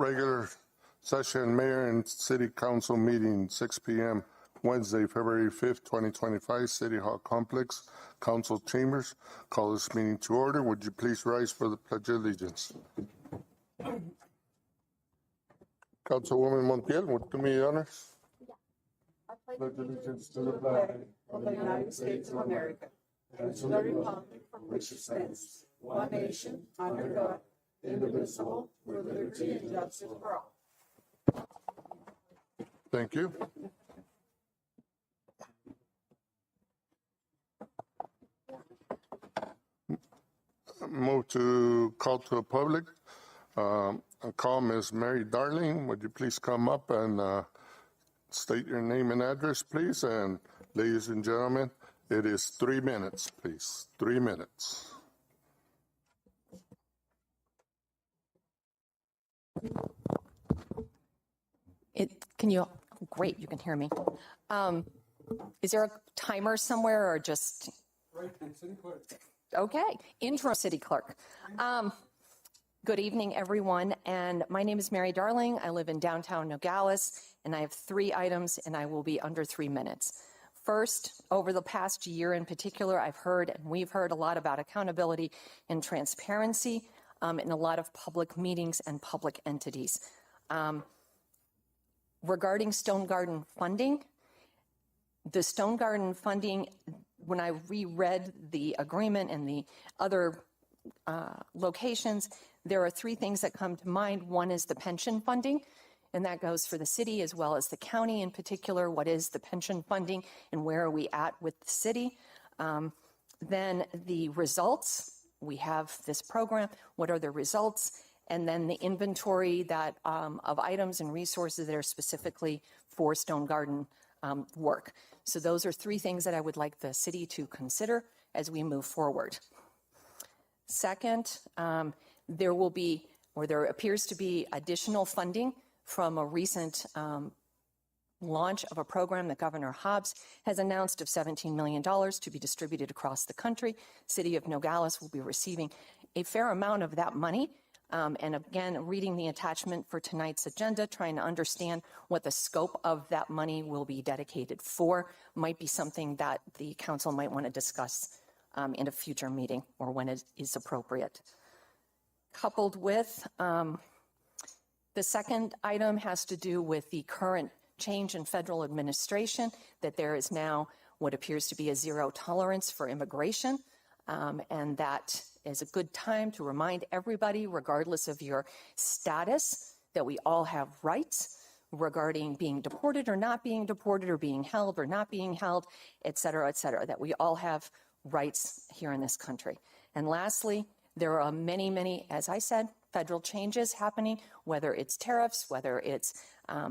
regular session mayor and city council meeting, 6 p.m. Wednesday, February 5th, 2025, City Hall Complex, Council Chambers. Call this meeting to order. Would you please rise for the Pledge of Allegiance? Councilwoman Montiel, would you do me the honors? I pledge allegiance to the flag of the United States of America and to the republic for which it stands, one nation, under God, indivisible, with liberty and justice for all. Thank you. Move to call to the public. I call Ms. Mary Darling. Would you please come up and state your name and address, please? And ladies and gentlemen, it is 3 minutes, please. 3 minutes. Great, you can hear me. Is there a timer somewhere or just? Right, City Clerk. Okay, interim city clerk. Good evening, everyone, and my name is Mary Darling. I live in downtown Nogales, and I have 3 items, and I will be under 3 minutes. First, over the past year in particular, I've heard, and we've heard a lot about accountability and transparency in a lot of public meetings and public entities. Regarding Stone Garden funding, the Stone Garden funding, when I reread the agreement and the other locations, there are 3 things that come to mind. One is the pension funding, and that goes for the city as well as the county in particular. What is the pension funding and where are we at with the city? Then the results. We have this program. What are the results? And then the inventory that of items and resources that are specifically for Stone Garden work. So those are 3 things that I would like the city to consider as we move forward. Second, there will be, or there appears to be, additional funding from a recent launch of a program that Governor Hobbs has announced of $17 million to be distributed across the country. City of Nogales will be receiving a fair amount of that money. And again, reading the attachment for tonight's agenda, trying to understand what the scope of that money will be dedicated for, might be something that the council might want to discuss in a future meeting or when it is appropriate. Coupled with, the second item has to do with the current change in federal administration, that there is now what appears to be a zero tolerance for immigration, and that is a good time to remind everybody, regardless of your status, that we all have rights regarding being deported or not being deported, or being held or not being held, et cetera, that we all have rights here in this country. And lastly, there are many, many, as I said, federal changes happening, whether it's tariffs, whether it's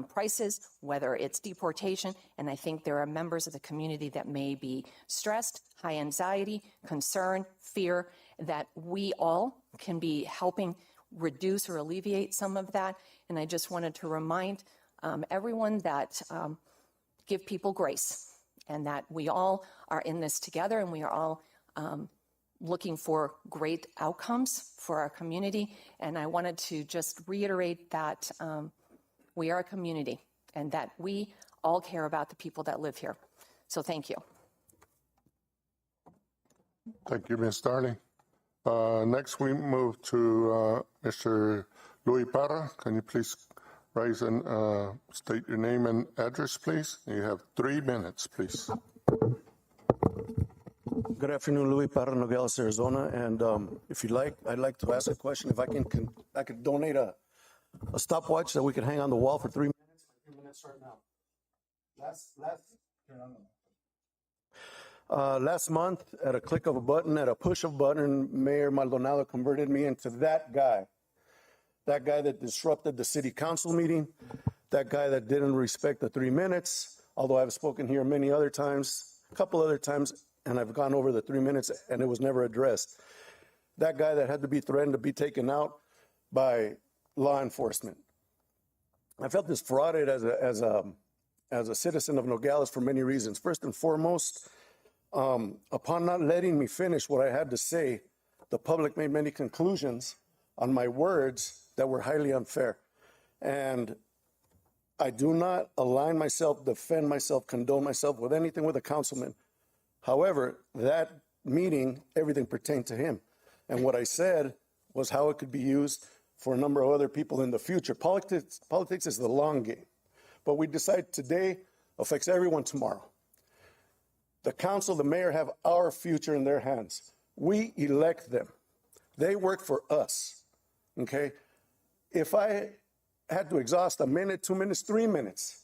prices, whether it's deportation, and I think there are members of the community that may be stressed, high anxiety, concern, fear, that we all can be helping reduce or alleviate some of that. And I just wanted to remind everyone that give people grace, and that we all are in this together, and we are all looking for great outcomes for our community. And I wanted to just reiterate that we are a community and that we all care about the people that live here. So thank you. Thank you, Ms. Darling. Next, we move to Mr. Louis Parra. Can you please rise and state your name and address, please? You have 3 minutes, please. Good afternoon, Louis Parra, Nogales, Arizona. And if you'd like, I'd like to ask a question. If I could donate a stopwatch that we could hang on the wall for 3 minutes. 3 minutes right now. Last month, at a click of a button, at a push of a button, Mayor Maldonado converted me into that guy that disrupted the city council meeting, that guy that didn't respect the 3 minutes, although I've spoken here many other times, a couple other times, and I've gone over the 3 minutes and it was never addressed. That guy that had to be threatened to be taken out by law enforcement. I felt defrauded as a citizen of Nogales for many reasons. First and foremost, upon not letting me finish what I had to say, the public made many conclusions on my words that were highly unfair. And I do not align myself, defend myself, condone myself with anything with a councilman. However, that meeting, everything pertained to him. And what I said was how it could be used for a number of other people in the future. Politics is the long game. But we decide today affects everyone tomorrow. The council, the mayor have our future in their hands. We elect them. They work for us, okay? If I had to exhaust a minute, 2 minutes, 3 minutes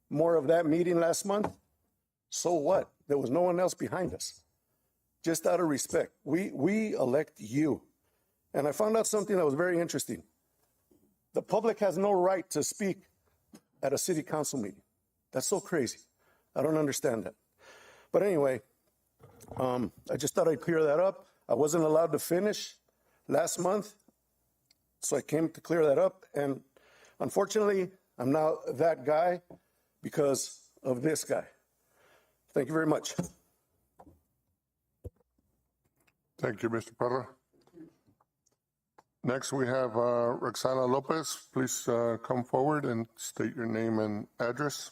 more of that meeting last month, so what? There was no one else behind us. Just out of respect, we elect you. And I found out something that was very interesting. The public has no right to speak at a city council meeting. That's so crazy. I don't understand that. But anyway, I just thought I'd clear that up. I wasn't allowed to finish last month, so I came to clear that up. And unfortunately, I'm now that guy because of this guy. Thank you very much. Thank you, Mr. Parra. Next, we have Roxana Lopez. Please come forward and state your name and address.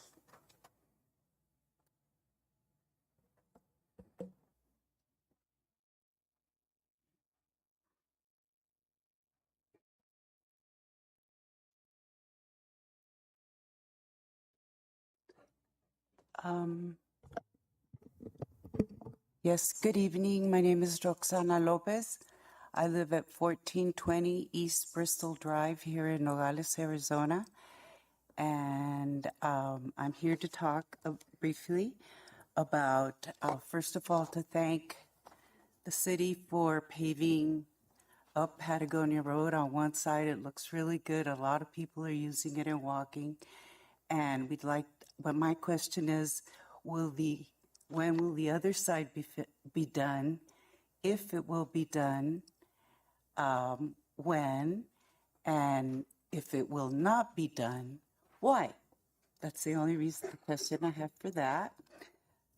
Yes, good evening. My name is Roxana Lopez. I live at 1420 East Bristol Drive here in Nogales, Arizona. And I'm here to talk briefly about, first of all, to thank the city for paving up Patagonia Road. On one side, it looks really good. A lot of people are using it and walking. And but my question is, when will the other side be done? If it will be done, when? And if it will not be done, why? That's the only the question I have for that.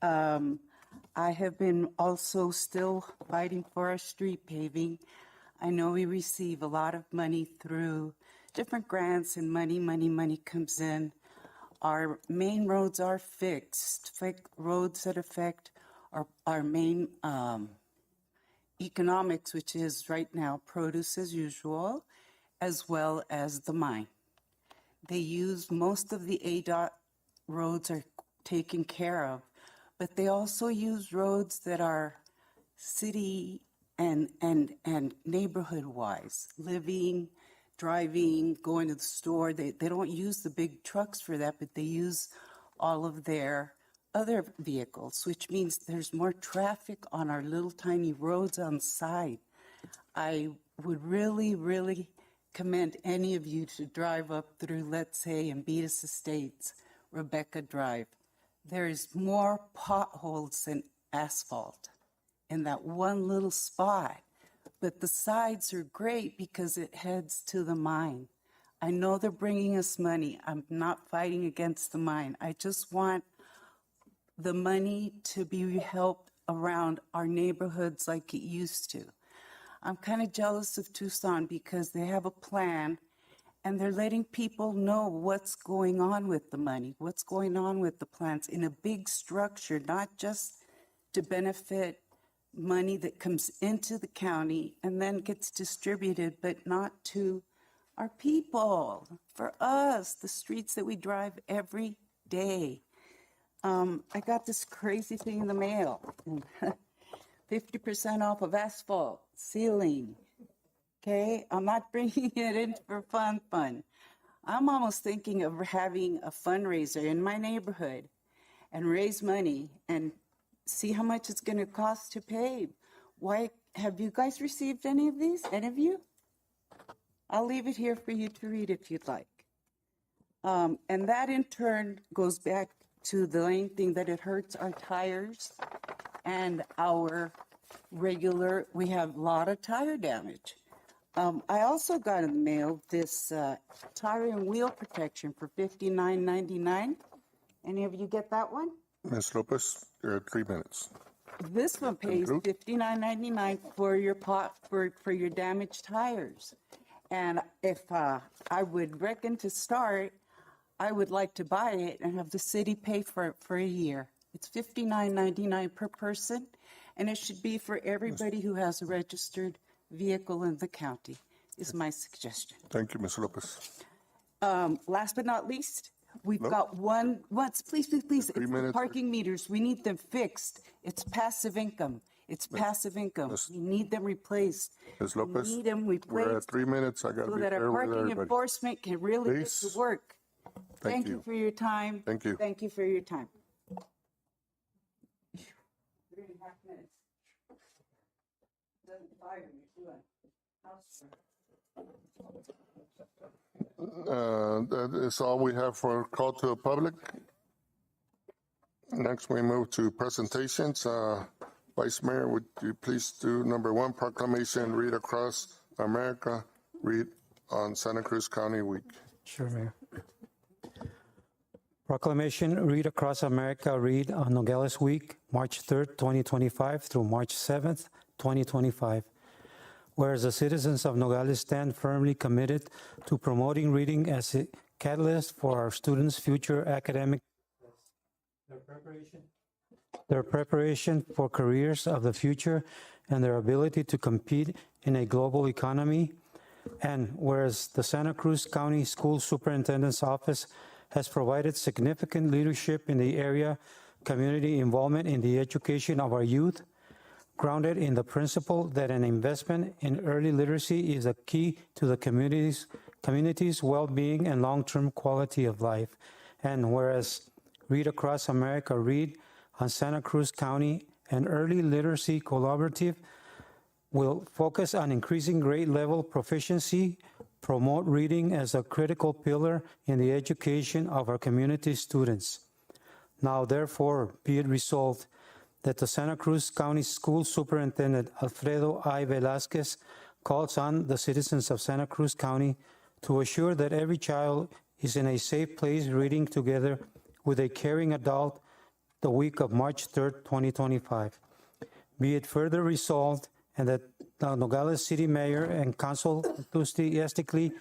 I have been also still fighting for our street paving. I know we receive a lot of money through different grants, and money comes in. Our main roads are fixed, roads that affect our main economics, which is right now produce as usual, as well as the mine. They use most of the ADOT roads are taken care of, but they also use roads that are city and neighborhood-wise, living, driving, going to the store. They don't use the big trucks for that, but they use all of their other vehicles, which means there's more traffic on our little tiny roads on the side. I would really, really commend any of you to drive up through, let's say, Ambetas Estates, Rebecca Drive. There's more potholes than asphalt in that one little spot. But the sides are great because it heads to the mine. I know they're bringing us money. I'm not fighting against the mine. I just want the money to be helped around our neighborhoods like it used to. I'm kind of jealous of Tucson because they have a plan and they're letting people know what's going on with the money, what's going on with the plans in a big structure, not just to benefit money that comes into the county and then gets distributed, but not to our people, for us, the streets that we drive every day. I got this crazy thing in the mail, 50% off of asphalt, ceiling, okay? I'm not bringing it in for fun. I'm almost thinking of having a fundraiser in my neighborhood and raise money and see how much it's going to cost to pave. Why, have you guys received any of these? Any of you? I'll leave it here for you to read if you'd like. And that in turn goes back to the main thing that it hurts our tires and our regular, we have a lot of tire damage. I also got in the mail this tire and wheel protection for $59.99. Any of you get that one? Ms. Lopez, you're at 3 minutes. This one pays $59.99 for your for your damaged tires. And if I would reckon to start, I would like to buy it and have the city pay for it for a year. It's $59.99 per person, and it should be for everybody who has a registered vehicle in the county, is my suggestion. Thank you, Ms. Lopez. Last but not least, we've got please, it's 3 the minutes. parking meters. We need them fixed. It's passive income. It's passive income. We need them replaced. Ms. Lopez, We need them we're at replaced 3 minutes. I got to so be that our fair with parking everybody. enforcement can really get Please. to work. Thank Thank you you. for your time. Thank you. Thank you for your time. 3.5 minutes. Doesn't fire me, do I? That is all we have for call to the public. Next, we move to presentations. Vice Mayor, would you please do number 1, proclamation, read across America, read on Santa Cruz County Week. Sure, Mayor. Proclamation, read across America, read on Nogales Week, March 3rd, 2025 through March 7th, 2025. Whereas the citizens of Nogales stand firmly committed to promoting reading as a catalyst for our students' future academic their preparation for careers of the future and their ability to compete in a global economy. And whereas the Santa Cruz County School Superintendent's Office has provided significant leadership in the area, community involvement in the education of our youth, grounded in the principle that an investment in early literacy is a key to the community's well-being and long-term quality of life. And whereas Read Across America, read on Santa Cruz County, an early literacy collaborative will focus on increasing grade level proficiency, promote reading as a critical pillar in the education of our community students. Now, therefore, be it resolved that the Santa Cruz County School Superintendent Alfredo I. Velasquez calls on the citizens of Santa Cruz County to assure that every child is in a safe place reading together with a caring adult the week of March 3rd, 2025. Be it further resolved and that the Nogales City Mayor and Council enthusiastically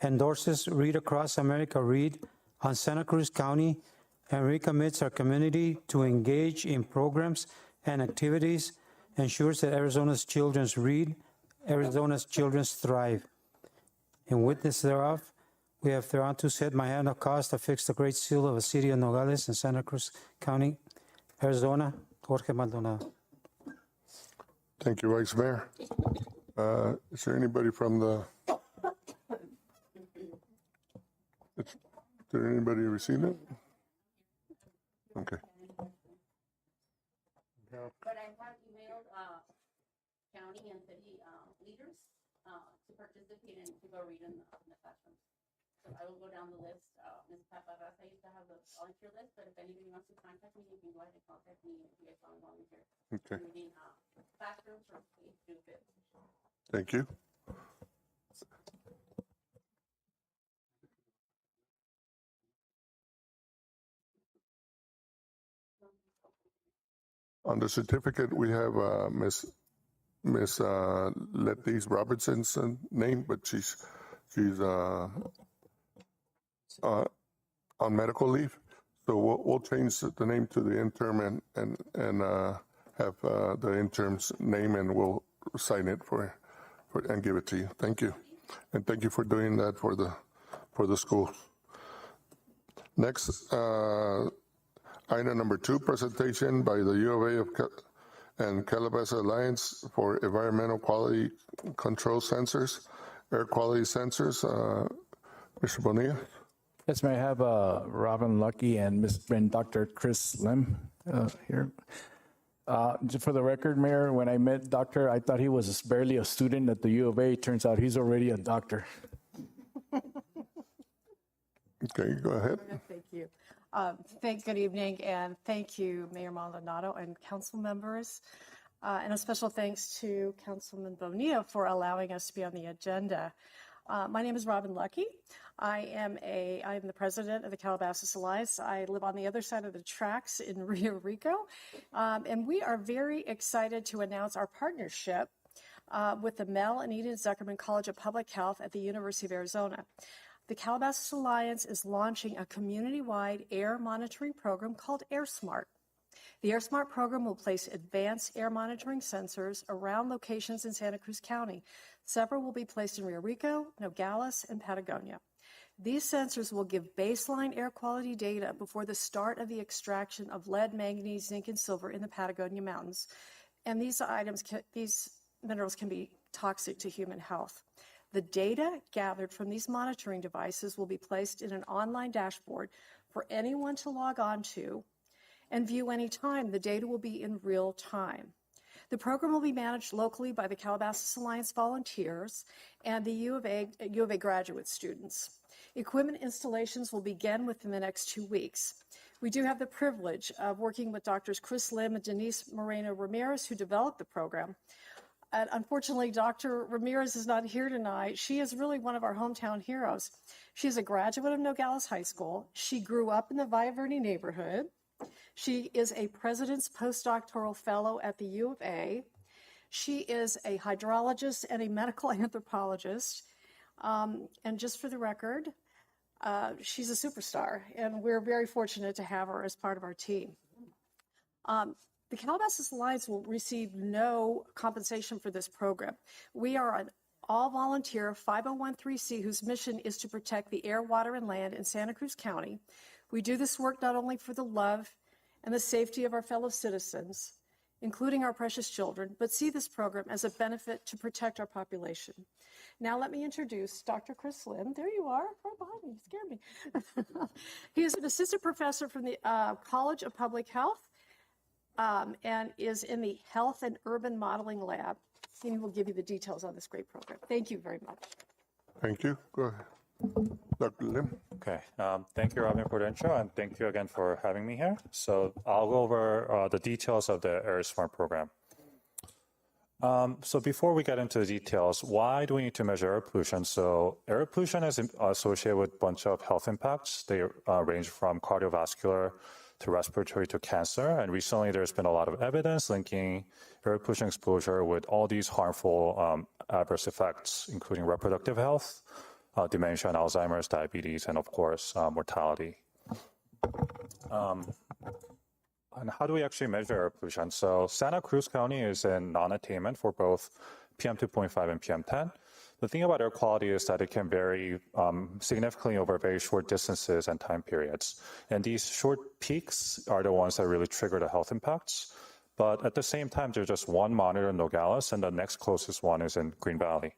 endorses Read Across America, read on Santa Cruz County, and recommits our community to engage in programs and activities, ensures that Arizona's children read, Arizona's children thrive. In witness thereof, we have thereunto set my hand of cause to fix the great seal of the city of Nogales in Santa Cruz County, Arizona, Jorge Maldonado. Thank you, Vice Mayor. Is there anybody from the... Did anybody receive it? Okay. But I have emailed county and city leaders to participate and to go read in the classrooms. So I will go down the list. Ms. Paparasa used to have the volunteer list, but if anybody wants to contact me, you can go ahead and contact me if you guys want to volunteer. Okay. Reading classrooms or please do it. Thank you. On the certificate, we have Miss Letty's Robertson's name, but she's on medical leave. So we'll change the name to the interim and have the interim's name, and we'll sign it for and give it to you. Thank you, and thank you for doing that for the school. Next, item number 2, presentation by the U of A and Calabasas Alliance for Environmental Quality Control Sensors, Air Quality Sensors. Mr. Bonilla. Yes, may I have Robin Lucky and Dr. Chris Lim here? Just for the record, Mayor, when I met Doctor, I thought he was barely a student at the U of A. Turns out he's already a doctor. Okay, go ahead. Thank you. Good evening, and thank you, Mayor Maldonado and council members. And a special thanks to Councilman Bonilla for allowing us to be on the agenda. My name is Robin Lucky. I am the president of the Calabasas Alliance. I live on the other side of the tracks in Rio Rico. And we are very excited to announce our partnership with the Mel and Eden Zuckerman College of Public Health at the University of Arizona. The Calabasas Alliance is launching a community-wide air monitoring program called AirSmart. The AirSmart program will place advanced air monitoring sensors around locations in Santa Cruz County. Several will be placed in Rio Rico, Nogales, and Patagonia. These sensors will give baseline air quality data before the start of the extraction of lead, manganese, zinc, and silver in the Patagonia Mountains. And these minerals can be toxic to human health. The data gathered from these monitoring devices will be placed in an online dashboard for anyone to log on to and view anytime. The data will be in real time. The program will be managed locally by the Calabasas Alliance volunteers and the U of A graduate students. Equipment installations will begin within the next 2 weeks. We do have the privilege of working with Drs. Chris Lim and Denise Moreno Ramirez, who developed the program. And unfortunately, Dr. Ramirez is not here tonight. She is really one of our hometown heroes. She is a graduate of Nogales High School. She grew up in the Valle Verde neighborhood. She is a President's Postdoctoral Fellow at the U of A. She is a hydrologist and a medical anthropologist. And just for the record, she's a superstar, and we're very fortunate to have her as part of our team. The Calabasas Alliance will receive no compensation for this program. We are an all-volunteer 501(c) whose mission is to protect the air, water, and land in Santa Cruz County. We do this work not only for the love and the safety of our fellow citizens, including our precious children, but see this program as a benefit to protect our population. Now let me introduce Dr. Chris Lim. There you are, right behind me, you scared me. He is an assistant professor from the College of Public Health and is in the Health and Urban Modeling Lab. He will give you the details on this great program. Thank you very much. Thank you. Go ahead. Dr. Lim. Okay, thank you, Robin, for the intro, and thank you again for having me here. So I'll go over the details of the AirSmart program. So before we get into the details, why do we need to measure air pollution? So air pollution is associated with a bunch of health impacts. They range from cardiovascular to respiratory to cancer. And recently there's been a lot of evidence linking air pollution exposure with all these harmful adverse effects, including reproductive health, dementia and Alzheimer's, diabetes, and of course, mortality. And how do we actually measure air pollution? So Santa Cruz County is in non-attainment for both PM 2.5 and PM 10. The thing about air quality is that it can vary significantly over very short distances and time periods. And these short peaks are the ones that really trigger the health impacts. But at the same time, there's just one monitor in Nogales, and the next closest one is in Green Valley.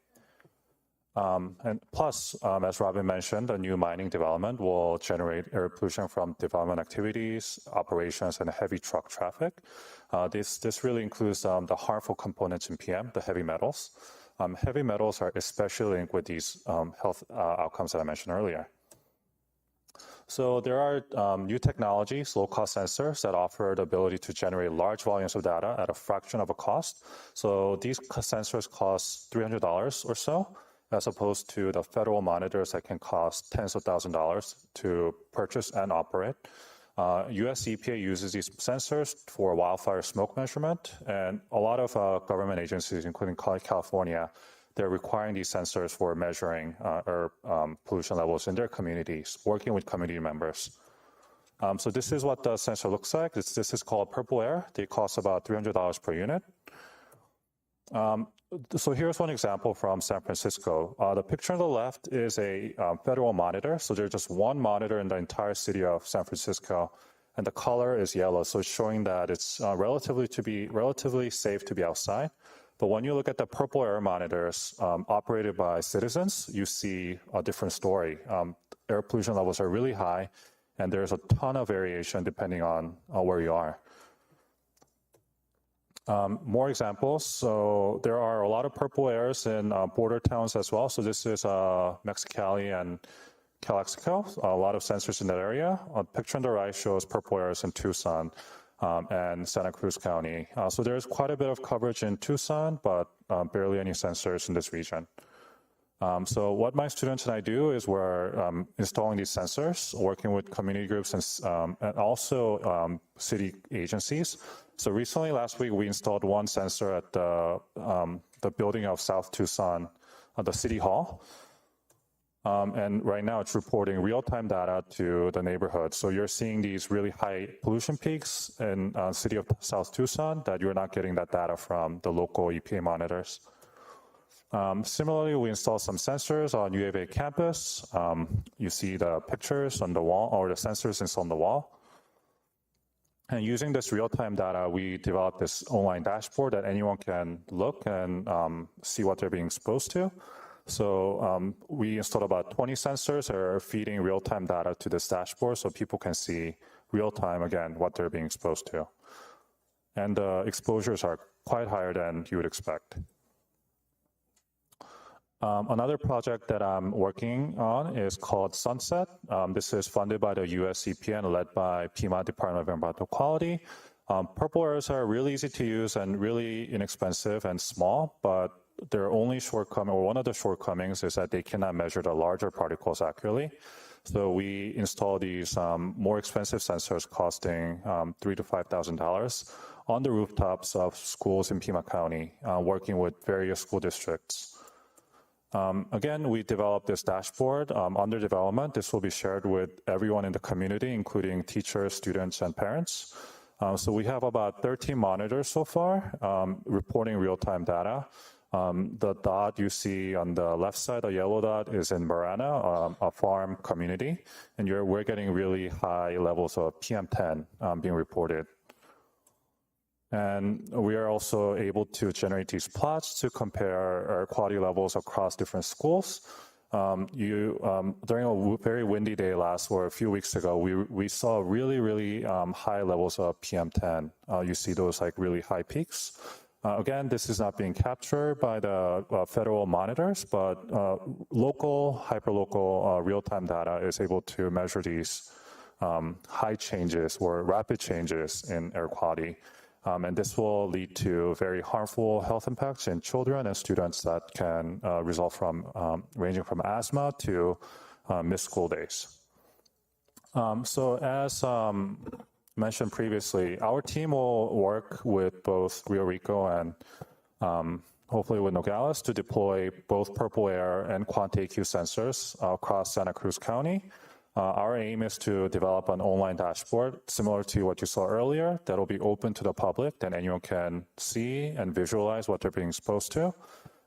And plus, as Robin mentioned, a new mining development will generate air pollution from development activities, operations, and heavy truck traffic. This really includes the harmful components in PM, the heavy metals. Heavy metals are especially linked with these health outcomes that I mentioned earlier. So there are new technologies, low-cost sensors that offer the ability to generate large volumes of data at a fraction of a cost. So these sensors cost $300 or so, as opposed to the federal monitors that can cost tens of thousands of dollars to purchase and operate. US EPA uses these sensors for wildfire smoke measurement, and a lot of government agencies, including California, they're requiring these sensors for measuring air pollution levels in their communities, working with community members. So this is what the sensor looks like. This is called Purple Air. They cost about $300 per unit. So here's one example from San Francisco. The picture on the left is a federal monitor. So there's just one monitor in the entire city of San Francisco, and the color is yellow. So it's showing that it's relatively safe to be outside. But when you look at the purple air monitors operated by citizens, you see a different story. Air pollution levels are really high, and there's a ton of variation depending on where you are. More examples. So there are a lot of purple airs in border towns as well. So this is Mexicali and Calexico, a lot of sensors in that area. A picture on the right shows purple airs in Tucson and Santa Cruz County. So there's quite a bit of coverage in Tucson, but barely any sensors in this region. So what my students and I do is we're installing these sensors, working with community groups and also city agencies. So recently, last week, we installed one sensor at the the building of South Tucson, the City Hall. And right now it's reporting real-time data to the neighborhood. So you're seeing these really high pollution peaks in city of South Tucson that you're not getting that data from the local EPA monitors. Similarly, we installed some sensors on U of A campus. You see the pictures on the wall, or the sensors installed on the wall. And using this real-time data, we developed this online dashboard that anyone can look and see what they're being exposed to. So we installed about 20 sensors that are feeding real-time data to this dashboard so people can see real-time, again, what they're being exposed to. And the exposures are quite higher than you would expect. Another project that I'm working on is called Sunset. This is funded by the US EPA and led by Piedmont Department of Environmental Quality. Purple arrows are really easy to use and really inexpensive and small, but their only shortcoming, or one of the shortcomings, is that they cannot measure the larger particles accurately. So we install these more expensive sensors costing $3,000 to $5,000 on the rooftops of schools in Piedmont County, working with various school districts. Again, we developed this dashboard under development. This will be shared with everyone in the community, including teachers, students, and parents. So we have about 13 monitors so far, reporting real-time data. The dot you see on the left side, the yellow dot, is in Marana, a farm community, and we're getting really high levels of PM10 being reported. And we are also able to generate these plots to compare air quality levels across different schools. During a very windy day a few weeks ago, we saw really high levels of PM10. You see those like really high peaks. Again, this is not being captured by the federal monitors, but local, hyperlocal real-time data is able to measure these high changes or rapid changes in air quality. And this will lead to very harmful health impacts in children and students that can result from ranging from asthma to missed school days. So as mentioned previously, our team will work with both Rio Rico and hopefully with Nogales to deploy both Purple Air and QuantAQ sensors across Santa Cruz County. Our aim is to develop an online dashboard similar to what you saw earlier that will be open to the public, that anyone can see and visualize what they're being exposed to.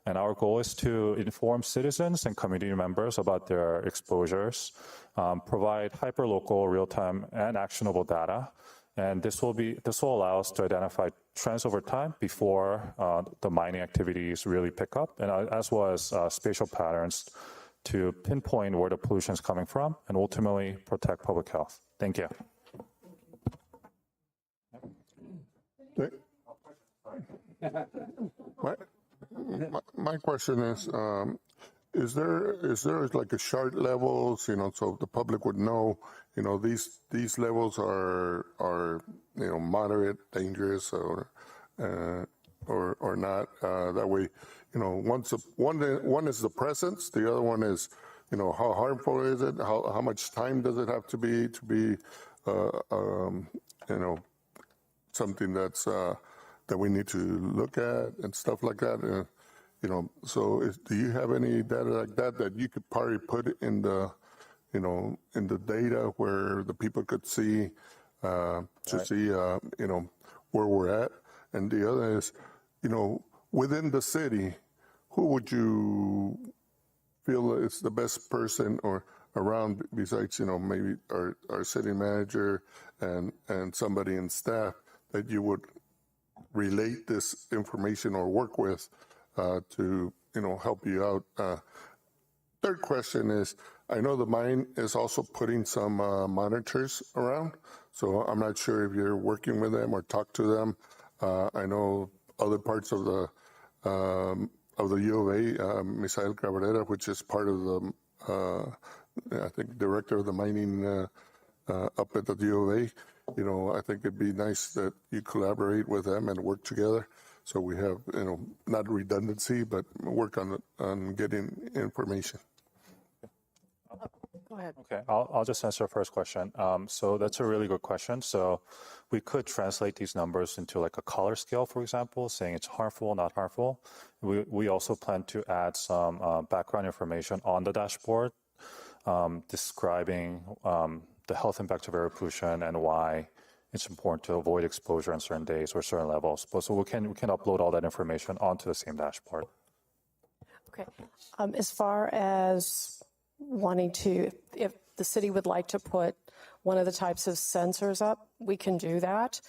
And our goal is to inform citizens and community members about their exposures, provide hyperlocal, real-time, and actionable data. And this will allow us to identify trends over time before the mining activities really pick up, and as well as spatial patterns to pinpoint where the pollution is coming from and ultimately protect public health. Thank you. My question is there like a chart levels, so the public would know, these levels are moderate, dangerous, or not. That way, one is the presence, the other one is, how harmful is it? How much time does it have to be something that's that we need to look at and stuff like that. So do you have any data like that you could probably put in the in the data where the people could see see where we're at? And the other is, within the city, who would you feel is the best person or around besides, maybe our city manager and somebody in staff that you would relate this information or work with to, help you out? Third question is, I know the mine is also putting some monitors around, so I'm not sure if you're working with them or talk to them. I know other parts of the U of A, Misael Cabrera, which is part of the, I think, director of the mining up at the U of A. I think it'd be nice that you collaborate with them and work together, so we have, not redundancy, but work on getting information. Go ahead. Okay, I'll just answer the first question. So that's a really good question. So we could translate these numbers into like a color scale, for example, saying it's harmful, not harmful. We also plan to add some background information on the dashboard describing the health impact of air pollution and why it's important to avoid exposure on certain days or certain levels. But so we can upload all that information onto the same dashboard. Okay. As far as wanting to, if the city would like to put one of the types of sensors up, we can do that.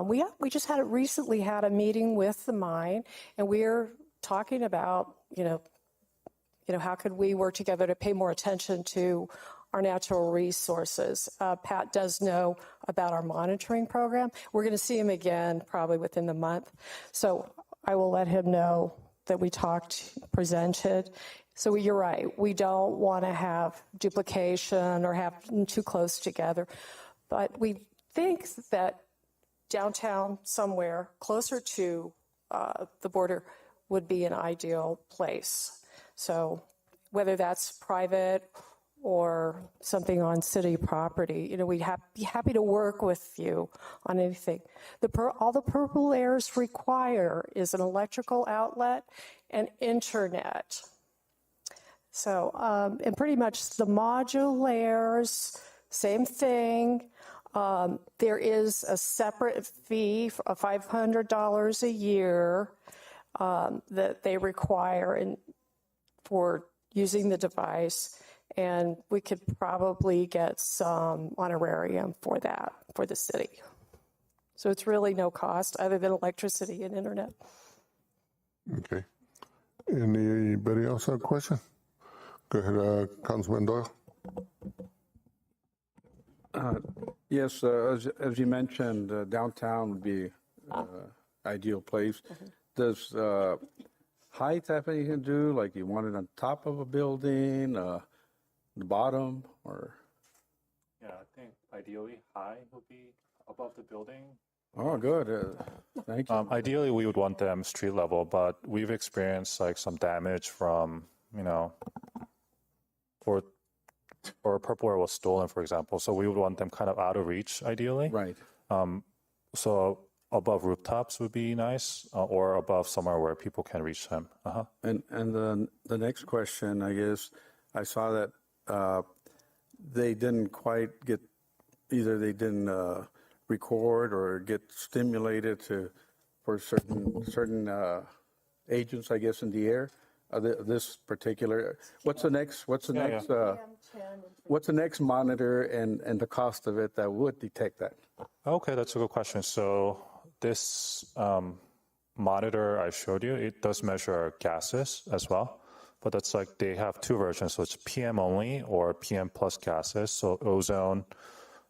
We just recently had a meeting with the mine, and we're talking about, how could we work together to pay more attention to our natural resources. Pat does know about our monitoring program. We're going to see him again probably within the month. So I will let him know that we talked, presented. So you're right. We don't want to have duplication or have them too close together. But we think that downtown somewhere closer to the border would be an ideal place. So whether that's private or something on city property, we'd be happy to work with you on anything. All the purple layers require is an electrical outlet and internet. So, and pretty much the module layers, same thing. There is a separate fee of $500 a year that they require for using the device. And we could probably get some honorarium for that for the city. So it's really no cost other than electricity and internet. Okay. Anybody else have a question? Go ahead, Councilman Doyle. Yes, as you mentioned, downtown would be ideal place. Does height have anything to do? Like you want it on top of a building, the bottom, or? Yeah, I think ideally high would be above the building. Oh, good. Thank you. Ideally, we would want them street level, but we've experienced like some damage from, or purple air was stolen, for example. So we would want them kind of out of reach, ideally. Right. So above rooftops would be nice, or above somewhere where people can reach them. And the next question, I guess, I saw that they didn't quite get, either they didn't record or get stimulated for certain agents, I guess, in the air. This particular, what's the next monitor and the cost of it that would detect that? Okay, that's a good question. So this monitor I showed you, it does measure gases as well, but that's like they have two versions. So it's PM only or PM plus gases. So ozone,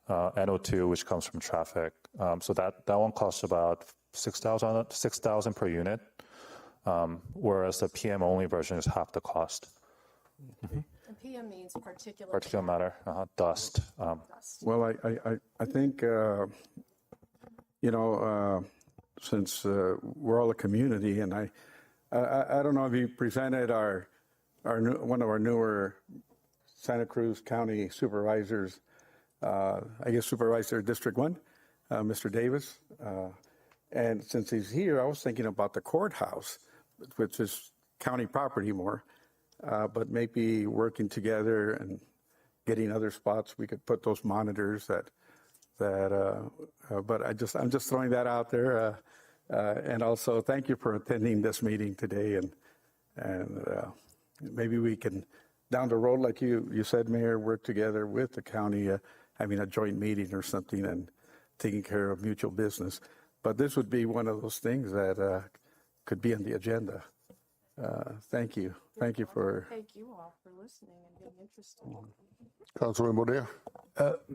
NO2, which comes from traffic. So that one costs about $6,000 per unit. Whereas the PM only version is half the cost. And PM means particulate Particulate matter, dust. Well, I think, since we're all a community, and I don't know if you presented one of our newer Santa Cruz County supervisors, I guess Supervisor District 1, Mr. Davis. And since he's here, I was thinking about the courthouse, which is county property more, but maybe working together and getting other spots, we could put those monitors but I'm just throwing that out there. And also thank you for attending this meeting today. And maybe we can, down the road, like you said, Mayor, work together with the county, having a joint meeting or something and taking care of mutual business. But this would be one of those things that could be on the agenda. Thank you. Thank you for... Thank you all for listening and being interested. Councilman Bodea.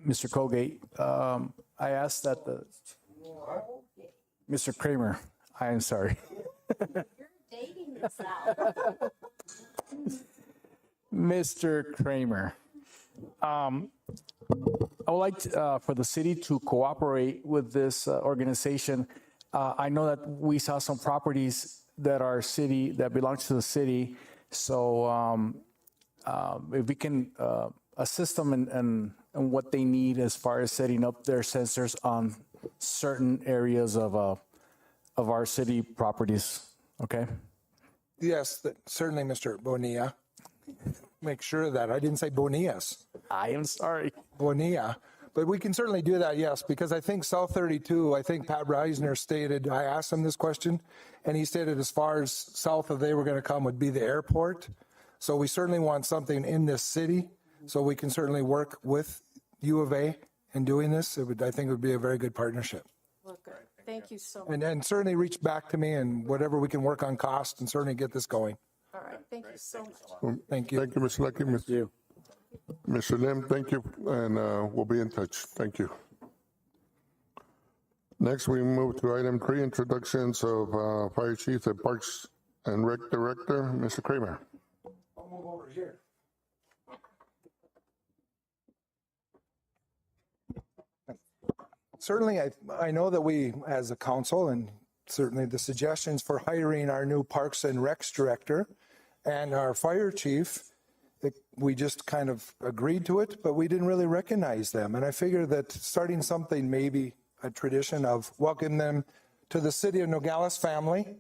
Mr. Colgate, I asked that Mr. Kramer, I am sorry. You're dating yourself. Mr. Kramer, I would like for the city to cooperate with this organization. I know that we saw some properties that belong to the city. So if we can a system and what they need as far as setting up their sensors on certain areas of our city properties, okay? Yes, certainly, Mr. Bonilla. Make sure of that. I didn't say Bonillas. I am sorry. Bonilla. But we can certainly do that, yes, because I think South 32, I think Pat Reisner stated, I asked him this question, and he stated as far as south of they were going to come would be the airport. So we certainly want something in this city, so we can certainly work with U of A in doing this. I think it would be a very good partnership. Well, good. Thank you so much. And certainly reach back to me and whatever we can work on cost and certainly get this going. All right, thank you so much. Thank you. Thank you, Mr. Lucky. Mr. Lim, thank you, and we'll be in touch. Thank you. Next, we move to item 3, introductions of Fire Chief and Parks and Rec Director, Mr. Kramer. I'll move over here. Certainly, I know that we, as a council, and certainly the suggestions for hiring our new Parks and Recs Director and our Fire Chief, we just kind of agreed to it, but we didn't really recognize them. And I figure that starting something, maybe a tradition of welcoming them to the City of Nogales family,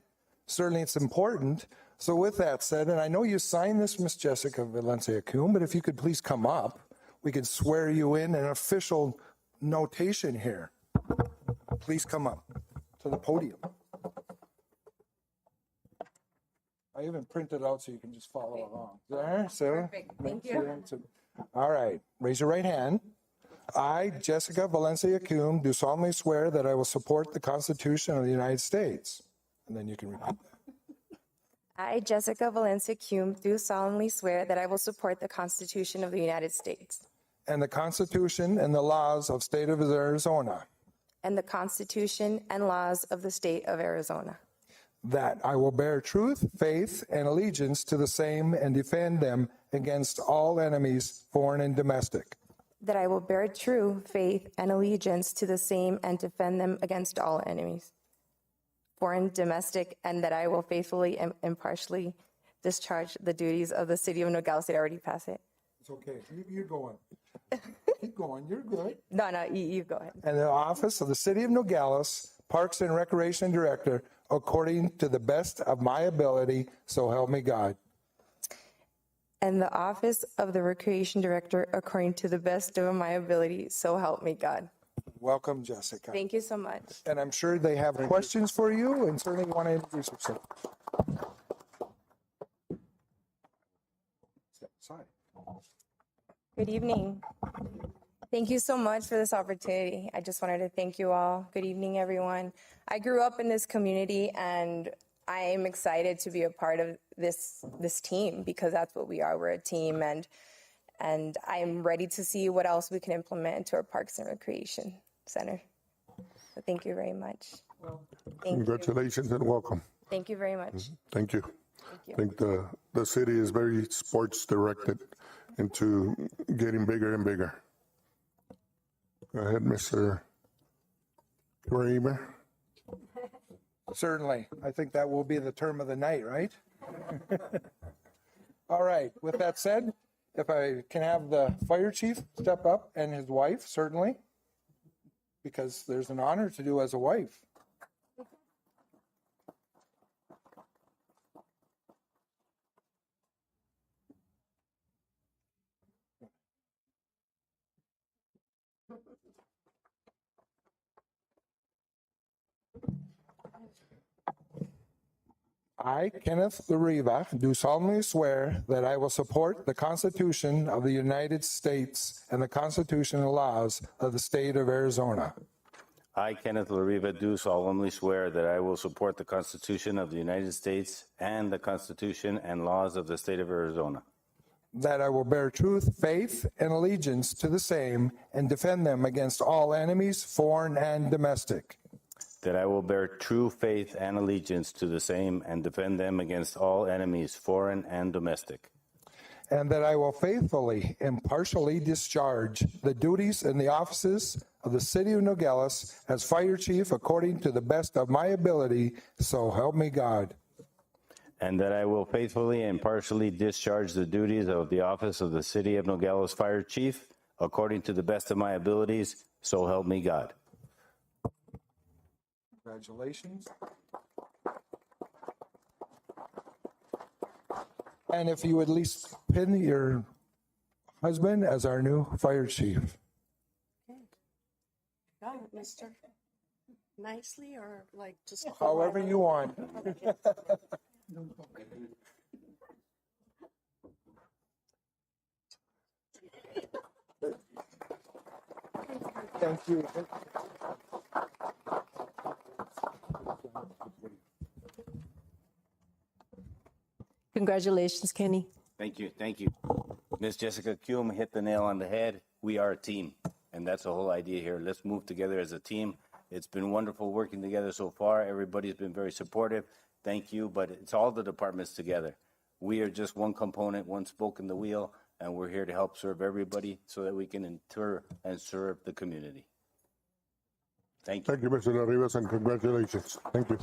certainly it's important. So with that said, and I know you signed this, Miss Jessica Valencia-Coon, but if you could please come up, we could swear you in an official notation here. Please come up to the podium. I even printed out so you can just follow along. There, sir. Perfect. Thank you. All right, raise your right hand. I, Jessica Valencia-Coon, do solemnly swear that I will support the Constitution of the United States. And then you can repeat that. I, Jessica Valencia-Coon, do solemnly swear that I will support the Constitution of the United States And the Constitution and the laws of State of Arizona. and the Constitution and laws of the State of Arizona, That I will bear truth, faith, and allegiance to the same and defend them against all enemies, foreign and domestic. that I will bear true faith and allegiance to the same and defend them against all enemies, foreign, domestic, and that I will faithfully and impartially discharge the duties of the City of Nogales. Did I already pass it? It's okay. You're going. Keep going. You're good. No, you go ahead. And the office of the City of Nogales, Parks and Recreation Director, according to the best of my ability, so help me God. And the office of the Recreation Director, according to the best of my ability, so help me God. Welcome, Jessica. Thank you so much. And I'm sure they have questions for you and certainly want to introduce themselves. Good evening. Thank you so much for this opportunity. I just wanted to thank you all. Good evening, everyone. I grew up in this community and I am excited to be a part of this team because that's what we are. We're a team and I'm ready to see what else we can implement into our Parks and Recreation Center. So thank you very much. Thank you. Congratulations and welcome. Thank you very much. Thank you. Thank you. I think the city is very sports directed into getting bigger and bigger. Go ahead, Mr. Kramer. Certainly. I think that will be the term of the night, right? All right. With that said, if I can have the fire chief step up and his wife, certainly, because there's an honor to do as a wife. I, Kenneth Lariva, do solemnly swear that I will support the Constitution of the United States and the Constitution and laws of the State of Arizona. I, Kenneth Lariva, do solemnly swear that I will support the Constitution of the United States and the Constitution and laws of the State of Arizona. That I will bear truth, faith, and allegiance to the same and defend them against all enemies, foreign and domestic. That I will bear true faith and allegiance to the same and defend them against all enemies, foreign and domestic. And that I will faithfully, impartially discharge the duties and the offices of the City of Nogales as Fire Chief according to the best of my ability, so help me God. and that I will faithfully and impartially discharge the duties of the office of the City of Nogales Fire Chief according to the best of my abilities, so help me God. Congratulations. And if you would at least pin your husband as our new fire chief. Got it, mister. Nicely or like just? However you want. Thank you. Congratulations, Kenny. Thank you. Thank you. Ms. Jessica Kuhm hit the nail on the head. We are a team, and that's the whole idea here. Let's move together as a team. It's been wonderful working together so far. Everybody's been very supportive. Thank you, but it's all the departments together. We are just one component, one spoke in the wheel, and we're here to help serve everybody so that we can enter and serve the community. Thank you. Thank you, Mr. Rivas, and congratulations. Thank you.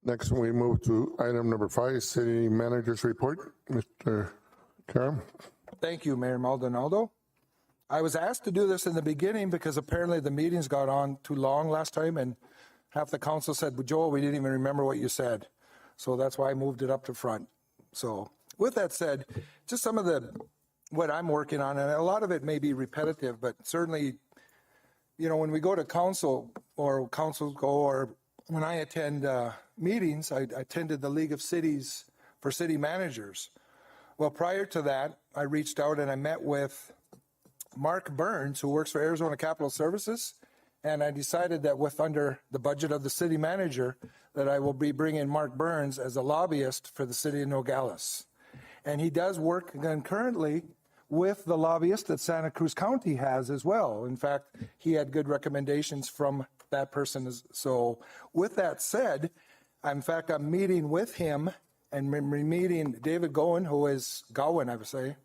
Next, we move to item number 5, City Manager's Report. Mr. Karam. Thank you, Mayor Maldonado. I was asked to do this in the beginning because apparently the meetings got on too long last time, and half the council said, "But Joel, we didn't even remember what you said." So that's why I moved it up to front. So with that said, just some of what I'm working on, and a lot of it may be repetitive, but certainly, when we go to council or councils go, or when I attend meetings, I attended the League of Cities for city managers. Well, prior to that, I reached out and I met with Mark Burns, who works for Arizona Capital Services, and I decided that under the budget of the city manager, that I will be bringing Mark Burns as a lobbyist for the city of Nogales. And he does work concurrently with the lobbyist that Santa Cruz County has as well. In fact, he had good recommendations from that person. So with that said, I'm meeting with him and meeting David Gowen, who is Gowen, I would say.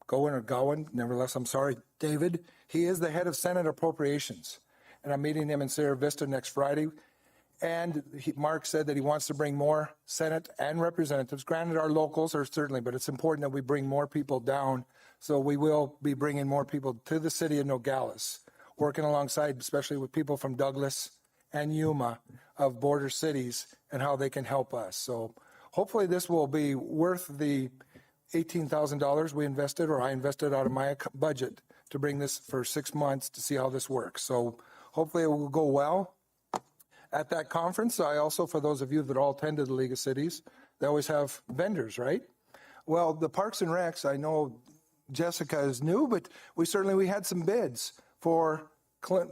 Gowen or Gowen, nevertheless, I'm sorry, David. He is the head of Senate Appropriations. And I'm meeting him in Sierra Vista next Friday. And Mark said that he wants to bring more Senate and representatives. Granted, our locals are certainly, but it's important that we bring more people down. So we will be bringing more people to the city of Nogales, working alongside, especially with people from Douglas and Yuma of border cities and how they can help us. So hopefully this will be worth the $18,000 we invested, or I invested out of my budget to bring this for 6 months to see how this works. So hopefully it will go well. At that conference, I also, for those of you that all attended the League of Cities, they always have vendors, right? Well, the Parks and Recs, I know Jessica is new, but we had some bids for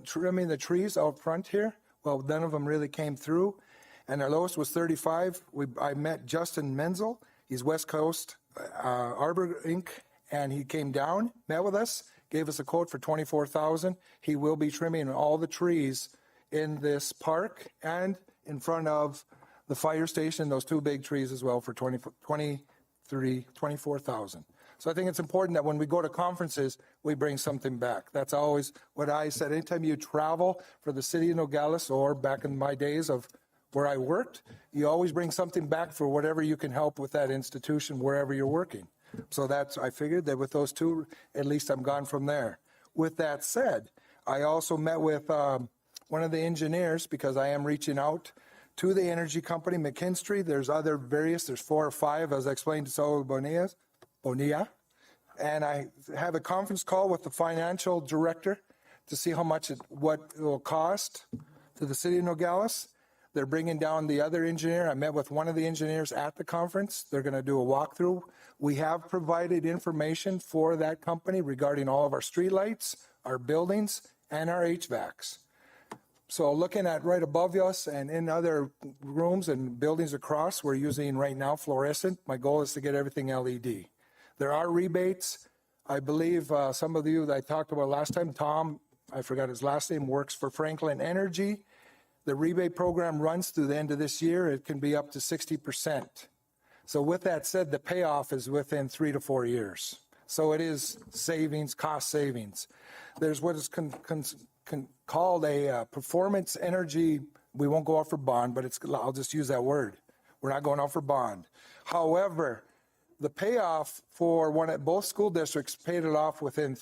trimming the trees out front here. Well, none of them really came through, and our lowest was 35. I met Justin Menzel. He's West Coast Arbor Inc., and he came down, met with us, gave us a quote for $24,000. He will be trimming all the trees in this park and in front of the fire station, those 2 big trees as well, for $24,000. So I think it's important that when we go to conferences, we bring something back. That's always what I said. Anytime you travel for the city of Nogales, or back in my days of where I worked, you always bring something back for whatever you can help with that institution, wherever you're working. So I figured that with those 2, at least I'm gone from there. With that said, I also met with one of the engineers, because I am reaching out to the energy company, McKinstry. There's 4 or 5, as I explained to Saul Bonilla. And I have a conference call with the financial director to see what it will cost to the city of Nogales. They're bringing down the other engineer. I met with one of the engineers at the conference. They're going to do a walkthrough. We have provided information for that company regarding all of our streetlights, our buildings, and our HVACs. So looking at right above us and in other rooms and buildings across, we're using right now fluorescent. My goal is to get everything LED. There are rebates. I believe some of you that I talked about last time, Tom, I forgot his last name, works for Franklin Energy. The rebate program runs through the end of this year. It can be up to 60%. So with that said, the payoff is within 3 to 4 years. So it is savings, cost savings. There's what is called a performance energy. We won't go out for bond, but I'll just use that word. We're not going out for bond. However, the payoff for both school districts paid it off within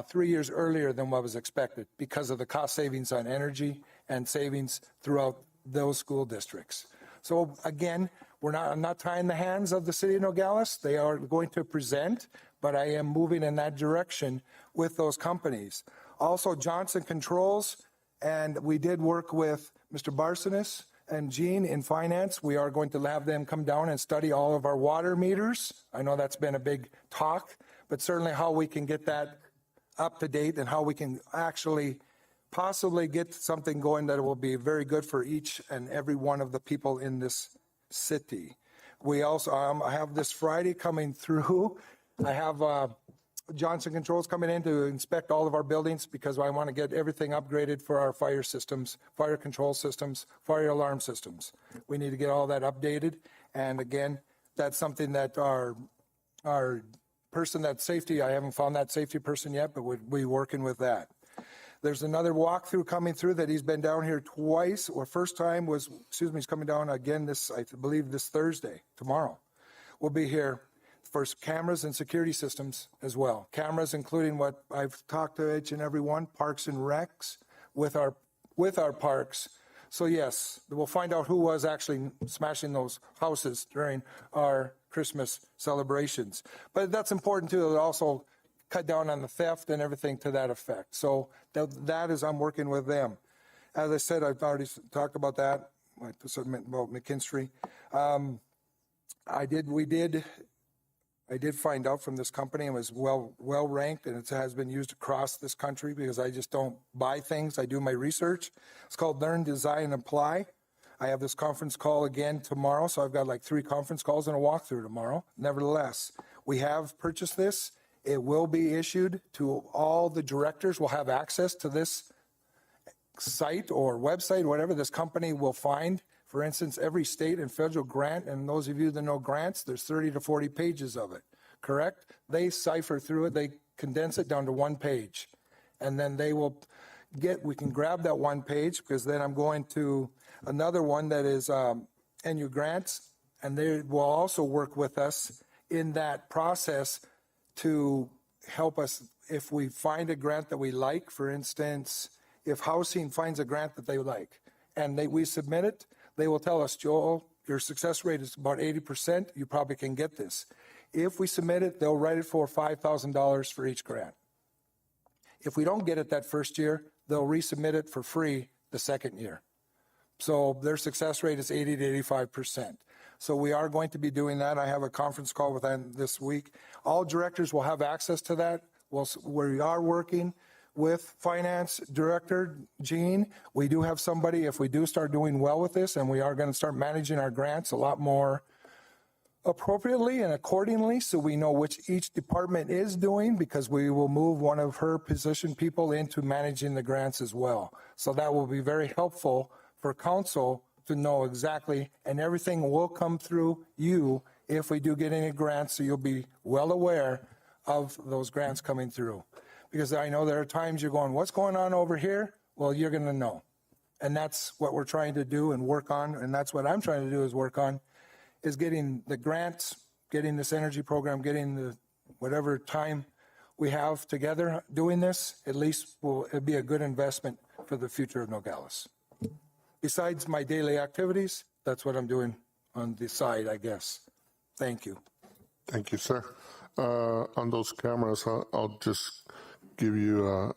3 years earlier than what was expected because of the cost savings on energy and savings throughout those school districts. So again, I'm not tying the hands of the city of Nogales. They are going to present, but I am moving in that direction with those companies. Also, Johnson Controls, and we did work with Mr. Barsonis and Gene in finance. We are going to have them come down and study all of our water meters. I know that's been a big talk, but certainly how we can get that up to date and how we can actually possibly get something going that will be very good for each and every one of the people in this city. We also I have this Friday coming through. I have Johnson Controls coming in to inspect all of our buildings because I want to get everything upgraded for our fire systems, fire control systems, fire alarm systems. We need to get all that updated. And again, that's something that our person that's safety, I haven't found that safety person yet, but we'll be working with that. There's another walkthrough coming through that he's been down here twice, or first time was, he's coming down again I believe this Thursday, tomorrow. We'll be here for cameras and security systems as well. Cameras, including what I've talked to each and every one, parks and recs with our parks. So yes, we'll find out who was actually smashing those houses during our Christmas celebrations. But that's important too, to also cut down on the theft and everything to that effect. So that is, I'm working with them. As I said, I've already talked about that, about McKinstry. I did find out from this company, it was well ranked, and it has been used across this country because I just don't buy things. I do my research. It's called Learn, Design, and Apply. I have this conference call again tomorrow, so I've got like 3 conference calls and a walkthrough tomorrow. Nevertheless, we have purchased this. It will be issued to all the directors. Will have access to this site or website, whatever this company will find. For instance, every state and federal grant, and those of you that know grants, there's 30 to 40 pages of it, correct? They cipher through it, they condense it down to 1 page. And then we can grab that 1 page, because then I'm going to another one that is NU Grants, and they will also work with us in that process to help us if we find a grant that we like. For instance, if housing finds a grant that they like and we submit it, they will tell us, Joel, your success rate is about 80%. You probably can get this. If we submit it, they'll write it for $5,000 for each grant. If we don't get it that first year, they'll resubmit it for free the second year. So their success rate is 80 to 85%. So we are going to be doing that. I have a conference call with them this week. All directors will have access to that. We are working with Finance Director Gene. We do have somebody, if we do start doing well with this, and we are going to start managing our grants a lot more appropriately and accordingly, so we know which each department is doing, because we will move one of her position people into managing the grants as well. So that will be very helpful for council to know exactly, and everything will come through you if we do get any grants, so you'll be well aware of those grants coming through. Because I know there are times you're going, what's going on over here? Well, you're going to know. And that's what we're trying to do and work on, and that's what I'm trying to do is work on, is getting the grants, getting this energy program, getting the whatever time we have together doing this, at least it'll be a good investment for the future of Nogales. Besides my daily activities, that's what I'm doing on the side, I guess. Thank you. Thank you, sir. On those cameras, I'll just give you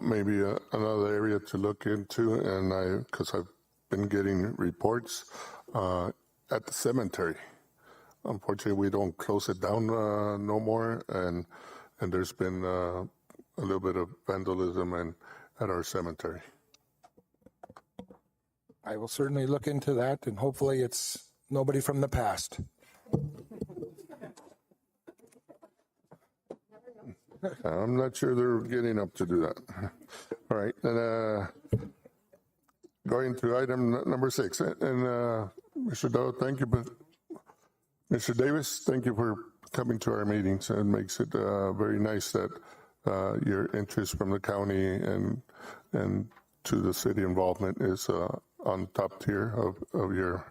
maybe another area to look into, and because I've been getting reports at the cemetery. Unfortunately, we don't close it down no more, and there's been a little bit of vandalism at our cemetery. I will certainly look into that, and hopefully it's nobody from the past. I'm not sure they're getting up to do that. All right, and going to item number 6, and Mr. Doe, thank you, but Mr. Davis, thank you for coming to our meetings. It makes it very nice that your interest from the county and to the city involvement is on top tier of your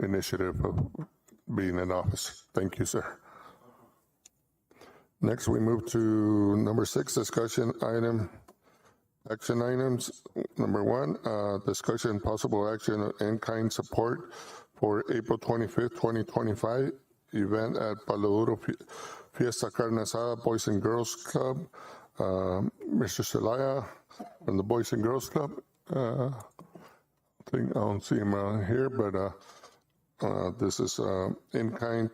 initiative of being in office. Thank you, sir. Next, we move to number 6, discussion item, action items. Number 1, discussion possible action in-kind support for April 25th, 2025 event at Palo Duro Fiesta Carne Asada Boys and Girls Club. Mr. Celaya from the Boys and Girls Club. I don't see him around here, but this is in kind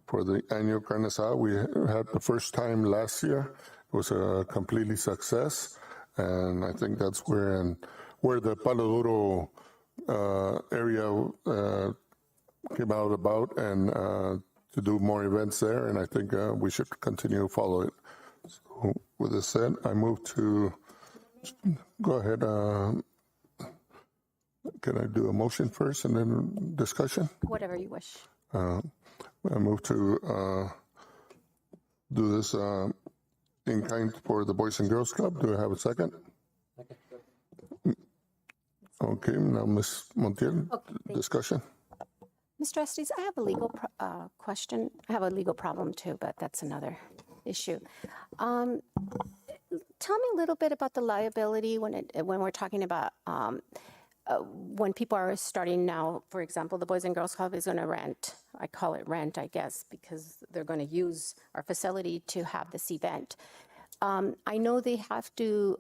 for the annual Carne Asada. We had the first time last year. It was a completely success, and I think that's where the Palo Duro area came out about, and to do more events there, and I think we should continue to follow it. So with this said, I move to go ahead. Can I do a motion first and then discussion? Whatever you wish. I move to do this in kind for the Boys and Girls Club. Do I have a second? Okay, now Ms. Montiel, discussion. Mr. Estes, I have a legal question. I have a legal problem too, but that's another issue. Tell me a little bit about the liability when we're talking about when people are starting now. For example, the Boys and Girls Club is going to rent. I call it rent, I guess, because they're going to use our facility to have this event. I know they have to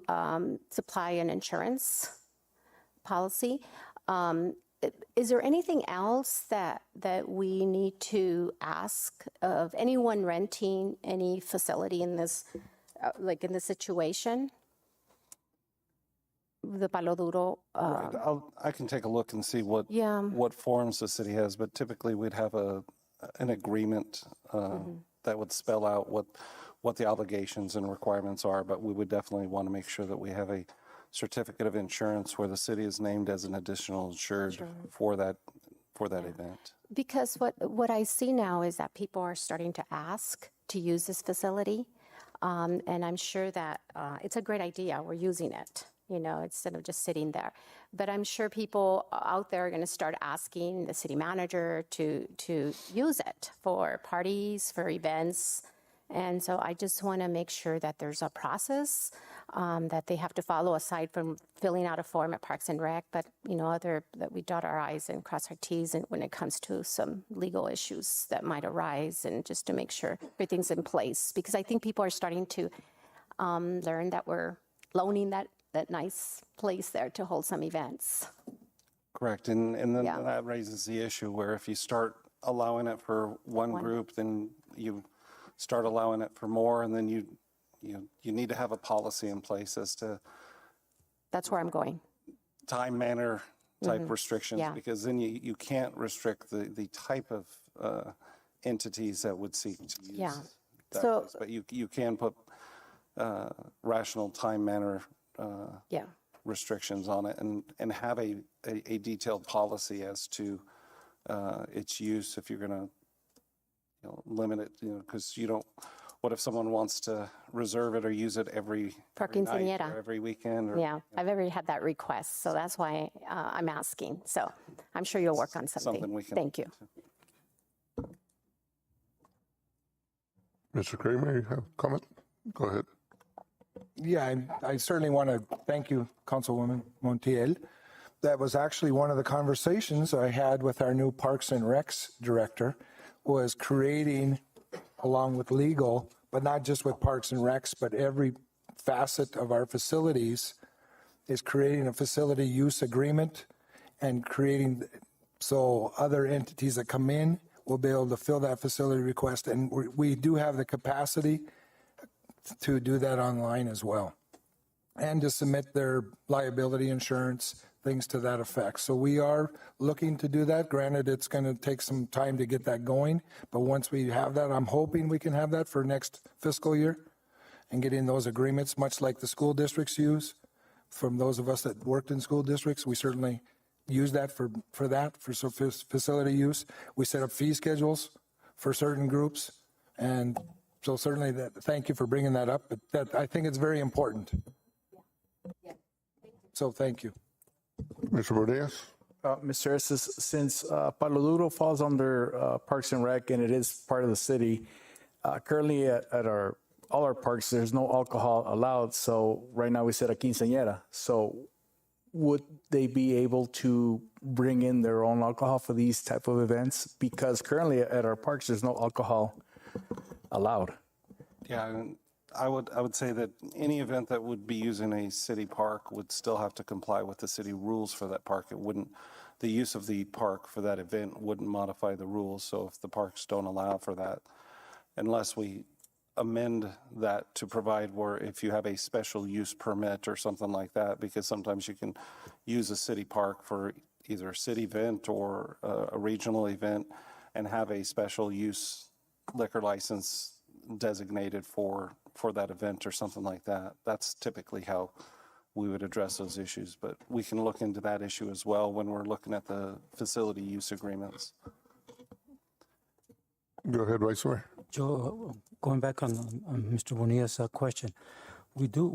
supply an insurance policy. Is there anything else that we need to ask of anyone renting any facility in this, like in this situation? The Palo Duro. I can take a look and see what forms the city has, but typically we'd have an agreement that would spell out what the obligations and requirements are, but we would definitely want to make sure that we have a certificate of insurance where the city is named as an additional insured for that event. Because what I see now is that people are starting to ask to use this facility, and I'm sure that it's a great idea. We're using it, instead of just sitting there. But I'm sure people out there are going to start asking the city manager to use it for parties, for events. And so I just want to make sure that there's a process that they have to follow aside from filling out a form at Parks and Rec, but that we dot our I's and cross our T's, and when it comes to some legal issues that might arise, and just to make sure everything's in place, because I think people are starting to learn that we're loaning that nice place there to hold some events. Correct, and then that raises the issue where if you start allowing it for one group, then you start allowing it for more, and then you need to have a policy in place as to. That's where I'm going. Time, manner type restrictions, because then you can't restrict the type of entities that would seek to use that place. But you can put rational time, manner restrictions on it, and have a detailed policy as to its use if you're going to limit it, because you don't. What if someone wants to reserve it or use it every night or every weekend? I've already had that request, so that's why I'm asking. So I'm sure you'll work on something. We can. Thank you. Mr. Kramer, you have a comment? Go ahead. Yeah, I certainly want to thank you, Councilwoman Montiel. That was actually one of the conversations I had with our new Parks and Recs director, was creating, along with legal, but not just with Parks and Recs, but every facet of our facilities, is creating a facility use agreement and creating so other entities that come in will be able to fill that facility request. And we do have the capacity to do that online as well, and to submit their liability insurance, things to that effect. So we are looking to do that. Granted, it's going to take some time to get that going, but once we have that, I'm hoping we can have that for next fiscal year and getting those agreements, much like the school districts use. From those of us that worked in school districts, we certainly use that for facility use. We set up fee schedules for certain groups, and So certainly thank you for bringing that up. But I think it's very important. So thank you. Mr. Bordeas? Mr. Estes, since Palo Duro falls under Parks and Rec and it is part of the city, currently at all our parks, there's no alcohol allowed. So right now we set a quinceañera. So would they be able to bring in their own alcohol for these type of events? Because currently at our parks, there's no alcohol allowed. Yeah, and I would say that any event that would be using a city park would still have to comply with the city rules for that park. It wouldn't, the use of the park for that event wouldn't modify the rules. So if the parks don't allow for that, unless we amend that to provide where if you have a special use permit or something like that, because sometimes you can use a city park for either a city event or a regional event and have a special use liquor license designated for that event or something like that. That's typically how we would address those issues, but we can look into that issue as well when we're looking at the facility use agreements. Go ahead, Vice Mayor. Joe, going back on Mr. Bonilla's question, we do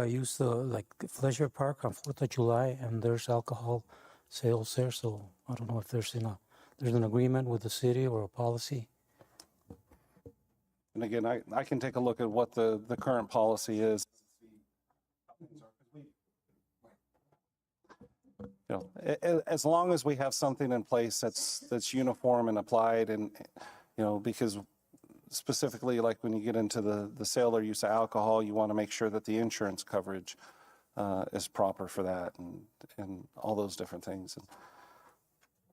use the like Pleasure Park on 4th of July, and there's alcohol sales there. So I don't know if there's an agreement with the city or a policy. And again, I can take a look at what the current policy is. You know, as long as we have something in place that's uniform and applied, and you know, because specifically like when you get into the sale or use of alcohol, you want to make sure that the insurance coverage is proper for that, and all those different things.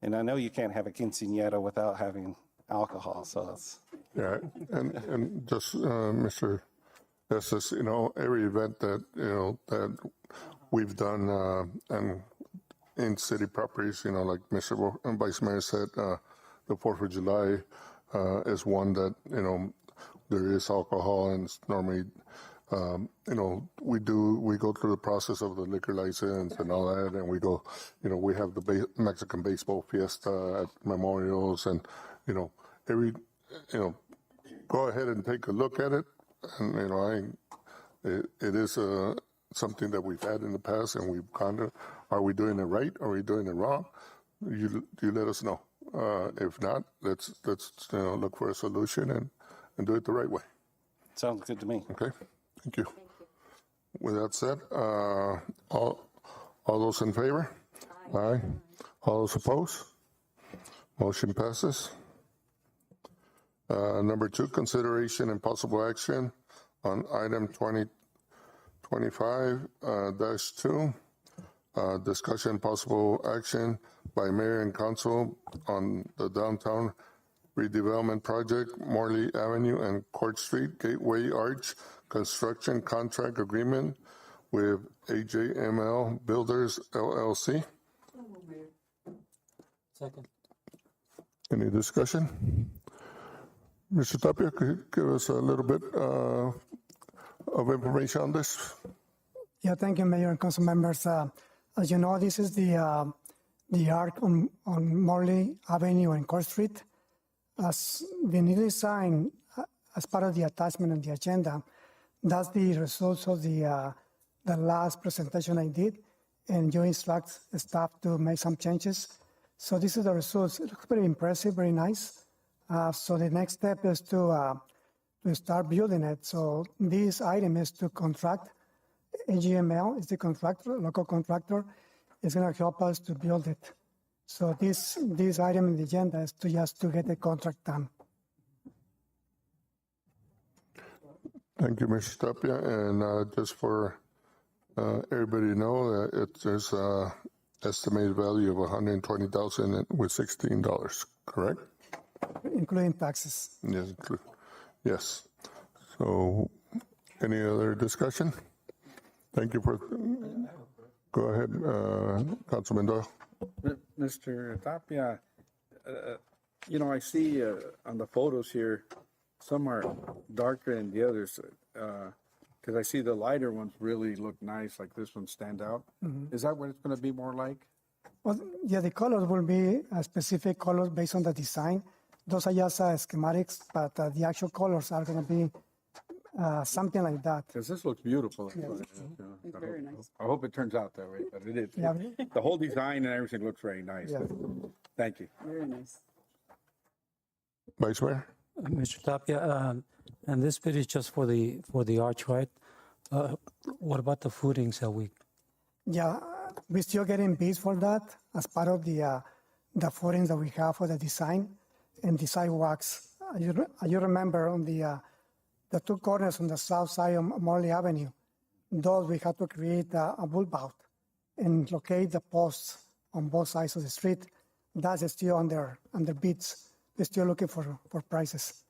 And I know you can't have a quinceañera without having alcohol, so it's. Yeah, and just Mr. Estes, you know, every event that, you know, that we've done and in city properties, you know, like Mr. Vice Mayor said, the 4th of July is one that, you know, there is alcohol, and it's normally, you know, we go through the process of the liquor license and all that, and we go, you know, we have the Mexican baseball fiesta at memorials, and, you know, you know, go ahead and take a look at it. And, you know, it is something that we've had in the past, and we've kind of, are we doing it right? Are we doing it wrong? You let us know. If not, let's you know, look for a solution and do it the right way. Sounds good to me. Okay, thank you. With that said, all those in favor? Aye. All those opposed? Motion passes. Number 2, consideration and possible action on item 2025-2, discussion possible action by mayor and council on the downtown redevelopment project, Morley Avenue and Court Street Gateway Arch construction contract agreement with AJML Builders LLC. Second. Any discussion? Mr. Tapia, could you give us a little bit of information on this? Yeah, thank you, Mayor and council members. As you know, this is the arc on Morley Avenue and Court Street. As the new design, as part of the attachment on the agenda, that's the results of the last presentation I did, and you instruct staff to make some changes. So this is the results. It looks very impressive, very nice. So the next step is to start building it. So this item is to contract. AGML is the contractor, local contractor, is going to help us to build it. So this item in the agenda is to get the contract done. Thank you, Mr. Tapia. And just for everybody to know, there's an estimated value of $120,000 with $16, correct? Including taxes. Yes. Yes. So, any other discussion? Thank you for. Go ahead, Councilman Doyle. Mr. Tapia, you know, I see on the photos here, some are darker than the others, because I see the lighter ones really look nice, like this one stand out. Mm-hmm. Is that what it's going to be more like? Well, yeah, the colors will be a specific colors based on the design. those are just schematics, but the actual colors are going to be something like that. Because this looks beautiful. Very nice. I hope it turns out that way, but it is. Yeah. The whole design and everything looks very nice. Yeah. Thank you. Very nice. Vice Mayor? Mr. Tapia, and this bid is just for the arch, right? What about the footings that we? Yeah, we're still getting bids for that as part of the footings that we have for the design and the sidewalks. You remember on the two corners on the south side of Morley Avenue, those we had to create a boulevard and locate the posts on both sides of the street. That's still under bids. They're still looking for prices.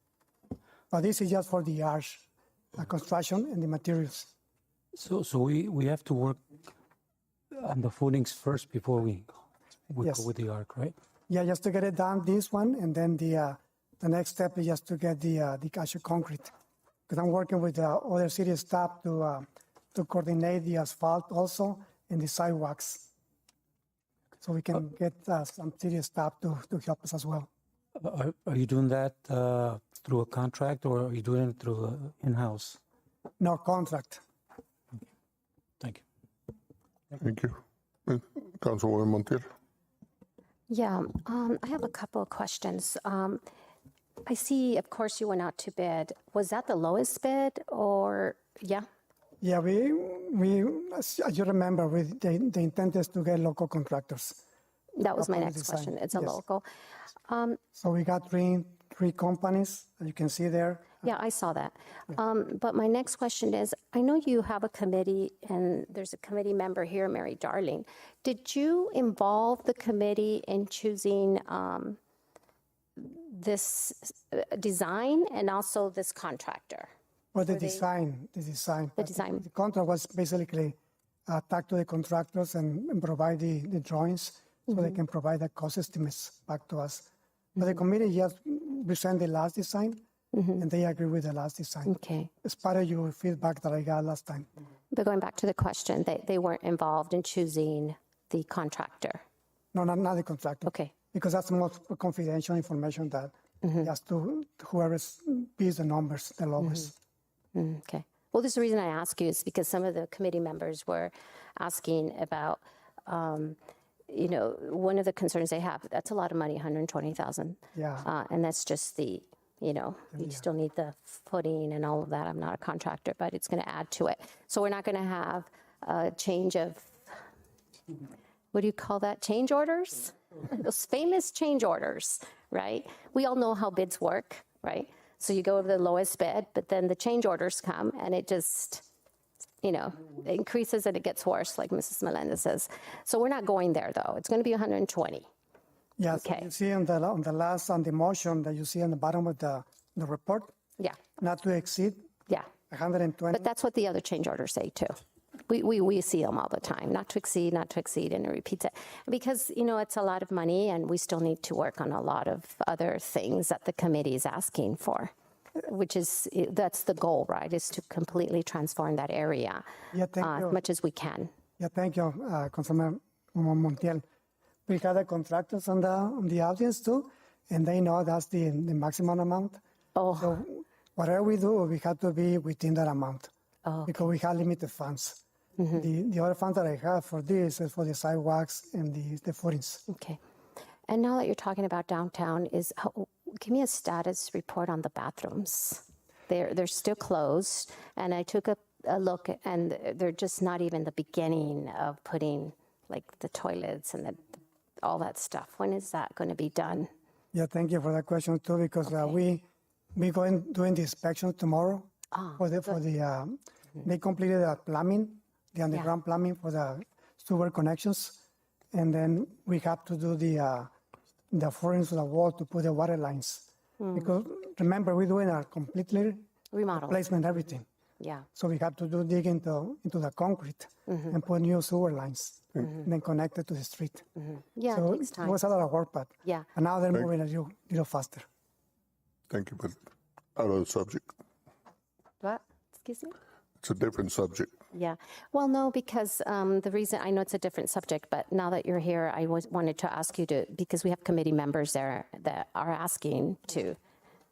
But this is just for the arch construction and the materials. So we have to work on the footings first before we Yes. go with the arc, right? Yeah, just to get it done, this one, and then the next step is just to get the actual concrete. Because I'm working with the other city staff to coordinate the asphalt also and the sidewalks. So we can get some city staff to help us as well. Are you doing that through a contract or are you doing it through in-house? No contract. Thank you. Thank you. Councilwoman Montiel? Yeah, I have a couple of questions. I see, of course, you went out to bid. Was that the lowest bid or, yeah? Yeah, we as you remember, the intent is to get local contractors. That was my Local next design. question. It's a Yes. local. So we got three companies, as you can see there. Yeah, I saw that. But my next question is, I know you have a committee and there's a committee member here, Mary Darling. Did you involve the committee in choosing this design and also this contractor? Well, the design. The design. The contract was basically talk to the contractors and provide the drawings so they can provide the cost estimates back to us. But the committee just present the last design and they agree with the last design. Okay. It's part of your feedback that I got last time. But going back to the question, they weren't involved in choosing the contractor. No, not the contractor. Okay. Because that's more confidential information that just to whoever bids the numbers, the lowest. Okay. Well, this is the reason I ask you is because some of the committee members were asking about, one of the concerns they have, that's a lot of money, $120,000. Yeah. And that's just the, you still need the footing and all of that. I'm not a contractor, but it's going to add to it. So we're not going to have a change of, what do you call that? Change orders? Those famous change orders, right? We all know how bids work, right? So you go to the lowest bid, but then the change orders come and it just, it increases and it gets worse, like Mrs. Melendez says. So we're not going there though. It's going to be 120. Yes, Okay. you see on the motion that you see on the bottom of the report, Yeah, not to exceed yeah. 120. But that's what the other change orders say too. We see them all the time, not to exceed, and it repeats it. Because, it's a lot of money and we still need to work on a lot of other things that the committee is asking for, which is, that's the goal, right, is to completely transform that area as much as we can. Yeah, thank you, Councilman Montiel. We got the contractors on the audience too, and they know that's the maximum amount. Oh. So whatever we do, we have to be within that amount because we have limited funds. The other funds that I have for this is for the sidewalks and the footings. Okay. And now that you're talking about downtown, give me a status report on the bathrooms. They're still closed, and I took a look, and they're just not even the beginning of putting like the toilets and all that stuff. When is that going to be done? Yeah, thank you for that question too, because we going doing the inspection tomorrow they completed the plumbing, the underground plumbing for the sewer connections, and then we have to do the footings of the wall to put the water lines. Because remember, we're doing a completely remodel, replacement, everything. Yeah. So we have to dig into the concrete and put new sewer lines and then connect it to the street. Yeah, so it takes time. It was a lot of work, but yeah. And now they're moving a little faster. Thank you, but out of the subject. What? Excuse me? It's a different subject. Yeah. Well, no, because the reason, I know it's a different subject, but now that you're here, I wanted to ask you to, because we have committee members there that are asking to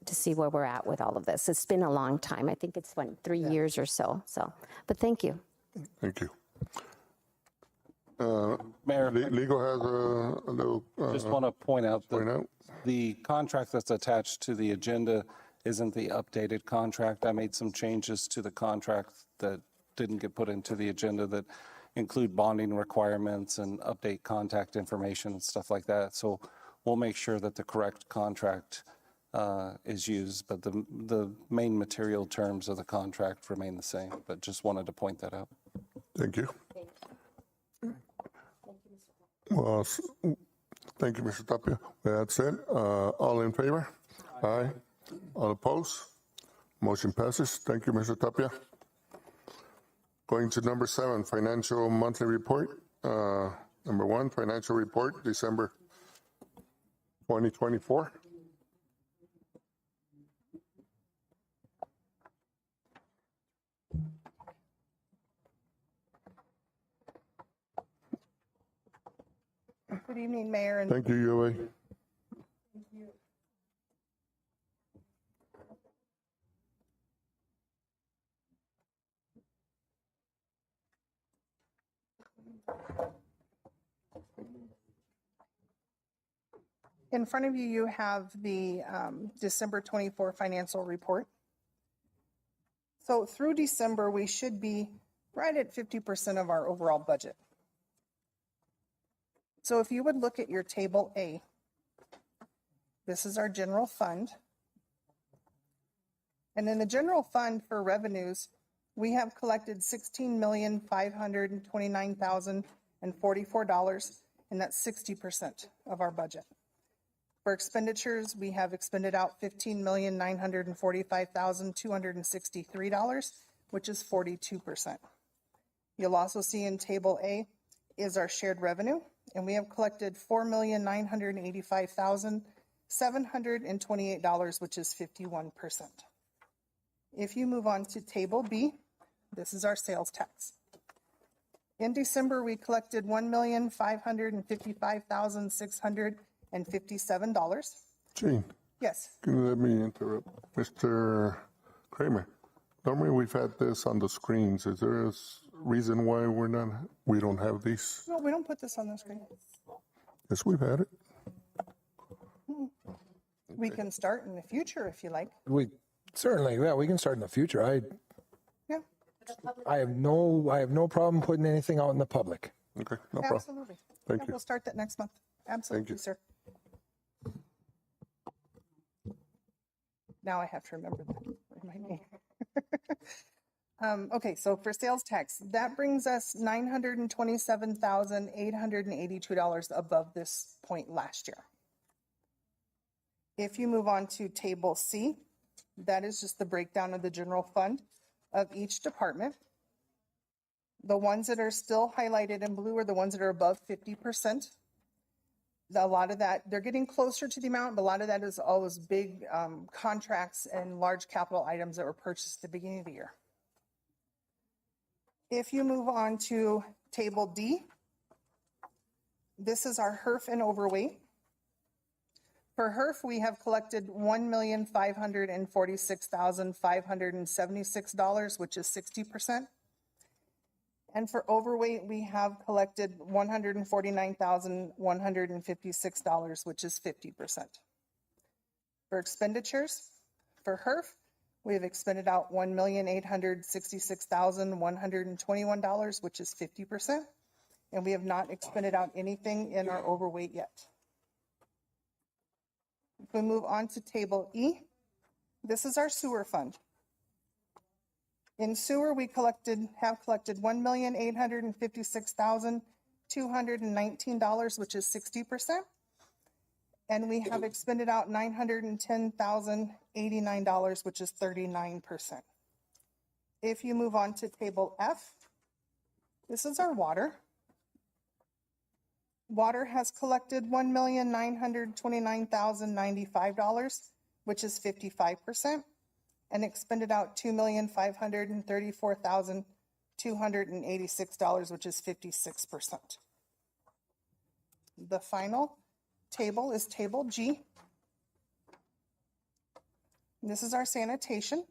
see where we're at with all of this. It's been a long time. I think it's, 3 years or so. So, but thank you. Thank you. Mayor, Legal has a little. just want to point out Point that out. the contract that's attached to the agenda isn't the updated contract. I made some changes to the contract that didn't get put into the agenda that include bonding requirements and update contact information and stuff like that. So we'll make sure that the correct contract is used, but the main material terms of the contract remain the same. But just wanted to point that out. Thank you. Well, thank you, Mr. Tapia. With that said, all in favor? Aye. All opposed? Motion passes. Thank you, Mr. Tapia. Going to number 7, financial monthly report. Number 1, financial report, December 2024. Good evening, Mayor. And Thank you, UA. in front of you, you have the December 24 financial report. So through December, we should be right at 50% of our overall budget. So if you would look at your table A, this is our general fund. And in the general fund for revenues, we have collected $16,529,044, and that's 60% of our budget. For expenditures, we have expended out $15,945,263, which is 42%. You'll also see in Table A is our shared revenue, and we have collected $4,985,728, which is 51%. If you move on to Table B, this is our sales tax. In December, we collected $1,555,657. Gene, Yes. can you let me interrupt? Mr. Kramer, normally we've had this on the screens. Is there a reason why we don't have these? No, we don't put this on the screen. Yes, we've had it. We can start in the future if you like. We certainly, yeah, we can start in the future. I have no problem putting anything out in the public. Okay, no problem. Absolutely. Thank you. We'll start that next month. Absolutely, you. sir. Now I have to remember that. Remind me. Okay, so for sales tax, that brings us $927,882 above this point last year. If you move on to Table C, that is just the breakdown of the general fund of each department. The ones that are still highlighted in blue are the ones that are above 50%. A lot of that, they're getting closer to the amount, but a lot of that is all those big contracts and large capital items that were purchased at the beginning of the year. If you move on to Table D, this is our HERF and overweight. For HERF, we have collected $1,546,576, which is 60%. And for overweight, we have collected $149,156, which is 50%. For expenditures, for HERF, we have expended out $1,866,121, which is 50%. And we have not expended out anything in our overweight yet. If we move on to Table E, this is our sewer fund. In sewer, we have collected $1,856,219, which is 60%. And we have expended out $910,089, which is 39%. If you move on to Table F, this is our water. Water has collected $1,929,095, which is 55%, and expended out $2,534,000, $286, which is 56%. The final table is Table G. This is our sanitation.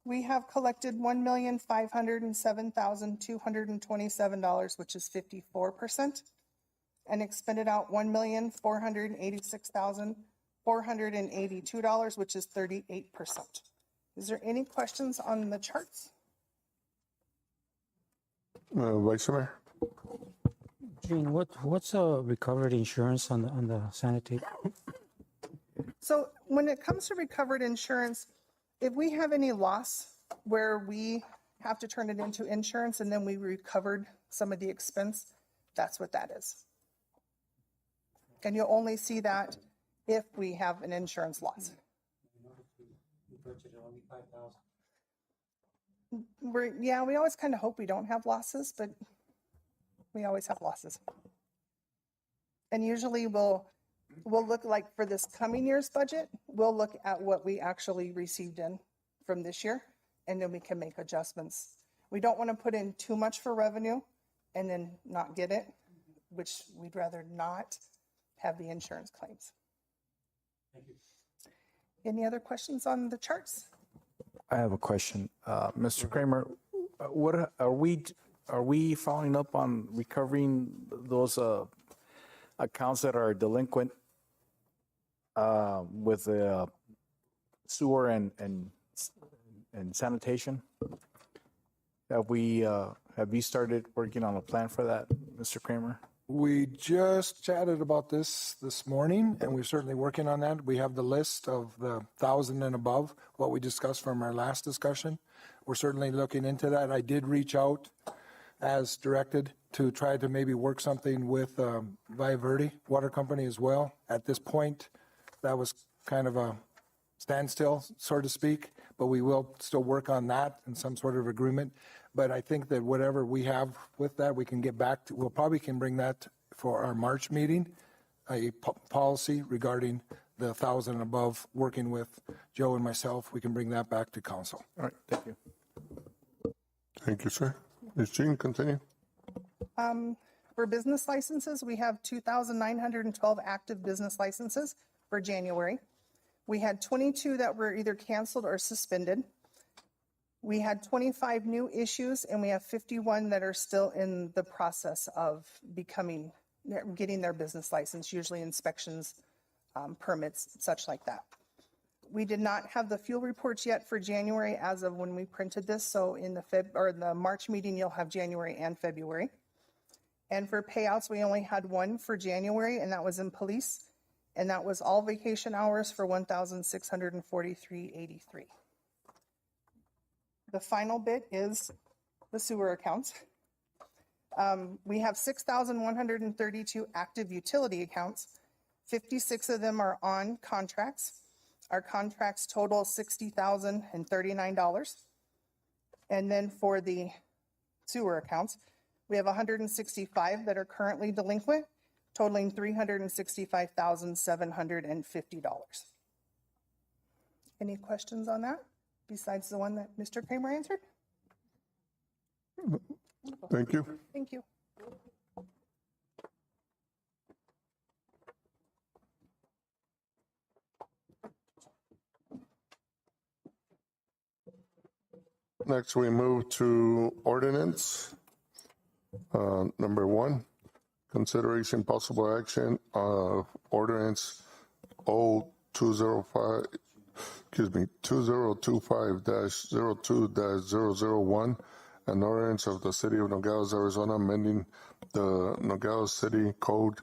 We have collected $1,507,227, which is 54%, and expended out $1,486,482, which is 38%. Is there any questions on the charts? Vice Mayor? Gene, what's recovered insurance on the sanitation? So when it comes to recovered insurance, if we have any loss where we have to turn it into insurance and then we recovered some of the expense, that's what that is. And you'll only see that if we have an insurance loss. We always kind of hope we don't have losses, but we always have losses. And usually we'll look like for this coming year's budget, we'll look at what we actually received in from this year, and then we can make adjustments. We don't want to put in too much for revenue and then not get it, which we'd rather not have the insurance claims. Thank you. Any other questions on the charts? I have a question. Mr. Kramer, what are we following up on recovering those accounts that are delinquent with the sewer and sanitation? Have you started working on a plan for that, Mr. Kramer? We just chatted about this morning, and we're certainly working on that. We have the list of the 1,000 and above, what we discussed from our last discussion. We're certainly looking into that. I did reach out as directed to try to maybe work something with Valle Verde Water Company as well. At this point, that was kind of a standstill, so to speak, but we will still work on that in some sort of agreement. But I think that whatever we have with that, we can get back to, we'll probably can bring that for our March meeting, a policy regarding the 1,000 and above, working with Joe and myself. We can bring that back to council. All right, thank you. Thank you, sir. Ms. Jean, continue. For business licenses, we have 2,912 active business licenses for January. We had 22 that were either canceled or suspended. We had 25 new issues, and we have 51 that are still in the process of getting their business license, usually inspections, permits, such like that. We did not have the fuel reports yet for January as of when we printed this, so in the March meeting, you'll have January and February. And for payouts, we only had one for January, and that was in police, and that was all vacation hours for $1,643.83. The final bit is the sewer accounts. We have 6,132 active utility accounts. 56 of them are on contracts. Our contracts total $60,039. And then for the sewer accounts, we have 165 that are currently delinquent, totaling $365,750. Any questions on that besides the one that Mr. Kramer answered? Thank you. Thank you. Next, we move to ordinance. Number 1, consideration possible action of ordinance 2025-02-001, an ordinance of the City of Nogales, Arizona, amending the Nogales City Code,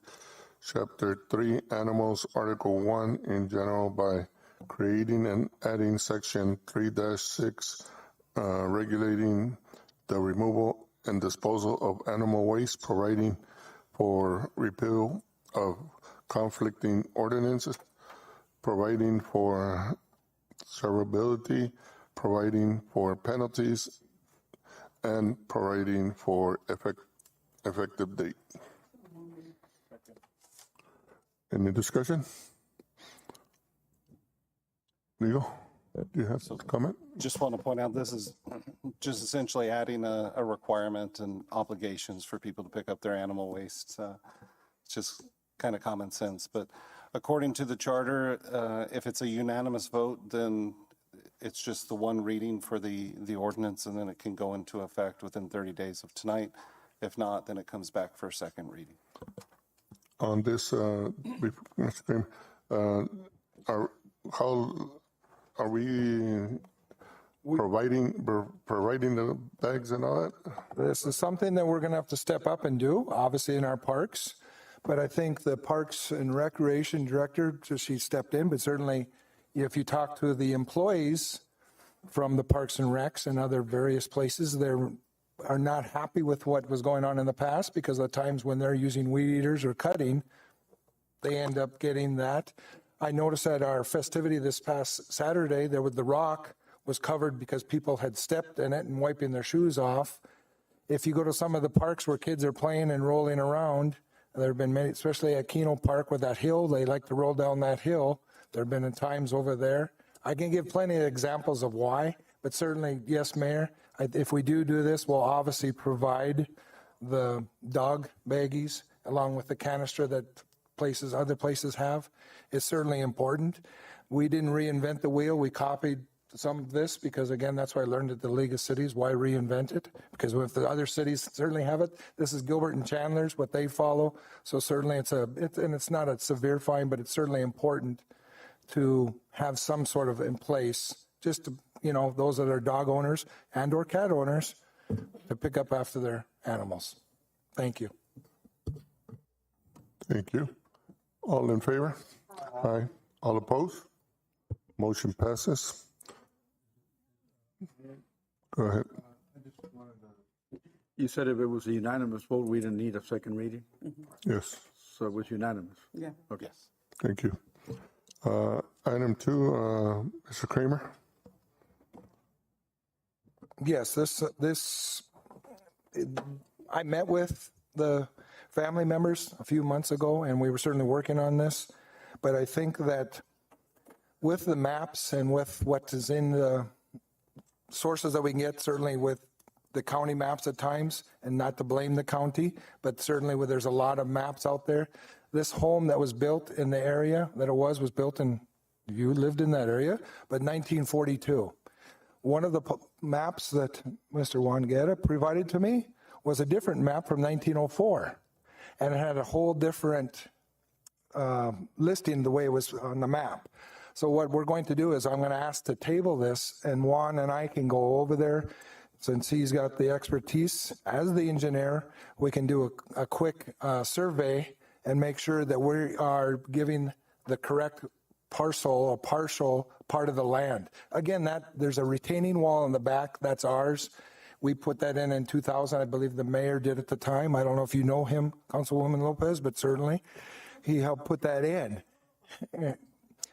Chapter 3, Animals, Article 1 in general by creating and adding Section 3-6, regulating the removal and disposal of animal waste, providing for repeal of conflicting ordinances, providing for severability, providing for penalties, and providing for effective date. Any discussion? Leo? Do you have some comment? Just want to point out, this is just essentially adding a requirement and obligations for people to pick up their animal waste. It's just kind of common sense. But according to the charter, if it's a unanimous vote, then it's just the one reading for the ordinance, and then it can go into effect within 30 days of tonight. If not, then it comes back for a second reading. On this, Mr. Kramer, how are we providing the bags and all that? This is something that we're going to have to step up and do, obviously in our parks. But I think the Parks and Recreation Director, she stepped in, but certainly if you talk to the employees from the Parks and Recs and other various places, they are not happy with what was going on in the past, because of the times when they're using weed eaters or cutting, they end up getting that. I noticed at our festivity this past Saturday, there was the rock was covered because people had stepped in it and wiping their shoes off. If you go to some of the parks where kids are playing and rolling around, there have been many, especially at Keno Park with that hill, they like to roll down that hill. There have been times over there. I can give plenty of examples of why, but certainly, yes, Mayor, if we do this, we'll obviously provide the dog baggies along with the canister that other places have. It's certainly important. We didn't reinvent the wheel. We copied some of this because, again, that's what I learned at the League of Cities. Why reinvent it? Because if the other cities certainly have it, this is Gilbert and Chandler's, what they follow. So certainly it's not a severe fine, but it's certainly important to have some sort of in place, just to, those that are dog owners and or cat owners, to pick up after their animals. Thank you. Thank you. All in favor? Aye. All opposed? Motion passes. Go ahead. You said if it was a unanimous vote, we didn't need a second reading? Yes. So it was unanimous? Yeah. Okay. Yes. Thank you. Item 2, Mr. Kramer. Yes, I met with the family members a few months ago, and we were certainly working on this. But I think that with the maps and with what is in the sources that we can get, certainly with the county maps at times, and not to blame the county, but certainly where there's a lot of maps out there. This home that was built in the area that it was built in, you lived in that area, but 1942. One of the maps that Mr. Wangetta provided to me was a different map from 1904. And it had a whole different listing the way it was on the map. So what we're going to do is I'm going to ask to table this, and Juan and I can go over there. Since he's got the expertise as the engineer, we can do a quick survey and make sure that we are giving the correct parcel, a partial part of the land. Again, there's a retaining wall in the back, that's ours. We put that in 2000. I believe the mayor did at the time. I don't know if you know him, Councilwoman Lopez, but certainly he helped put that in.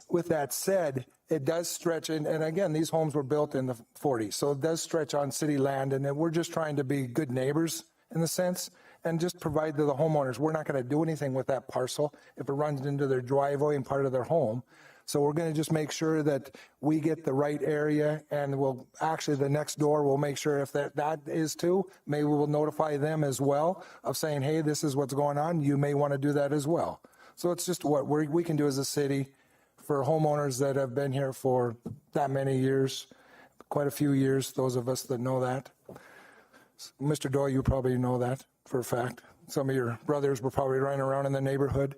With that said, it does stretch, and again, these homes were built in the 40s, so it does stretch on city land, and we're just trying to be good neighbors in the sense, and just provide to the homeowners. We're not going to do anything with that parcel if it runs into their driveway and part of their home. So we're going to just make sure that we get the right area, and we'll actually, the next door, we'll make sure if that is too, maybe we'll notify them as well of saying, hey, this is what's going on. You may want to do that as well. So it's just what we can do as a city for homeowners that have been here for that many years, quite a few years, those of us that know that. Mr. Doyle, you probably know that for a fact. Some of your brothers were probably running around in the neighborhood,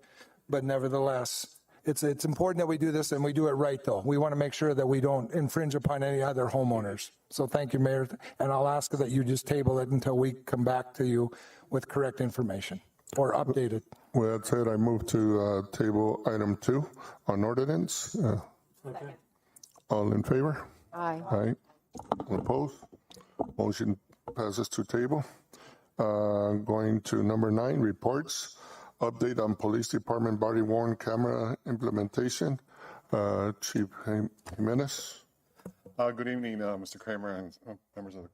but nevertheless, it's important that we do this, and we do it right, though. We want to make sure that we don't infringe upon any other homeowners. So thank you, Mayor, and I'll ask that you just table it until we come back to you with correct information or updated. With that said, I move to table item 2 on ordinance. All in favor? Aye. Aye. All opposed? Motion passes to table. Going to number 9, reports. Update on Police Department body-worn camera implementation. Chief Jimenez. Good evening, Mr. Kramer and members of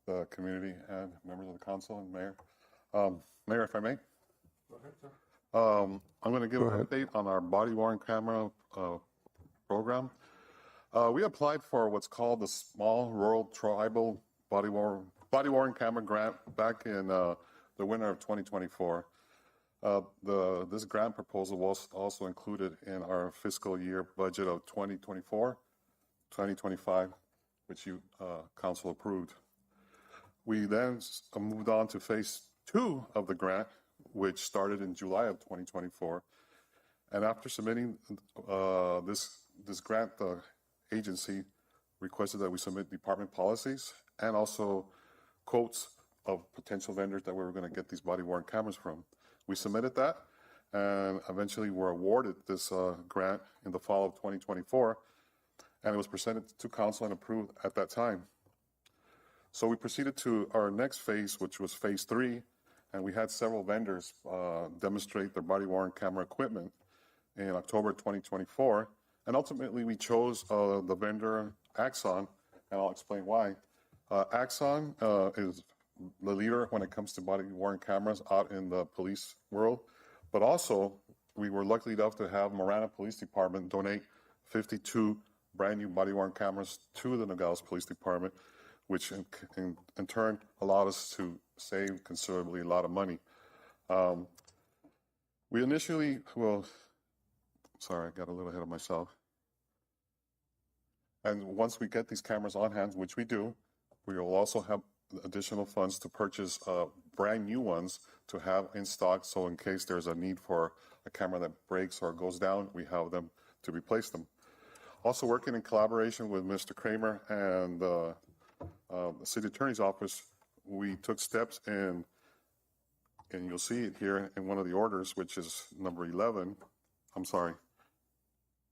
the community and members of the council and mayor. Mayor, if I may. Go ahead, sir. I'm going to give an update on our body-worn camera program. We applied for what's called the Small Rural Tribal Body Worn Camera Grant back in the winter of 2024. This grant proposal was also included in our fiscal year budget of 2024-2025, which you, council approved. We then moved on to phase 2 of the grant, which started in July of 2024. And after submitting this grant, the agency requested that we submit department policies and also quotes of potential vendors that we were going to get these body-worn cameras from. We submitted that, and eventually were awarded this grant in the fall of 2024, and it was presented to council and approved at that time. So we proceeded to our next phase, which was phase 3, and we had several vendors demonstrate their body-worn camera equipment in October 2024, and ultimately we chose the vendor Axon, and I'll explain why. Axon is the leader when it comes to body-worn cameras out in the police world, but also we were lucky enough to have Marana Police Department donate 52 brand new body-worn cameras to the Nogales Police Department, which in turn allowed us to save considerably a lot of money. We initially, sorry, I got a little ahead of myself. And once we get these cameras on hand, which we do, we will also have additional funds to purchase brand new ones to have in stock. So in case there's a need for a camera that breaks or goes down, we have them to replace them. Also working in collaboration with Mr. Kramer and the City Attorney's Office, we took steps in, and you'll see it here in one of the orders, which is number 11. I'm sorry.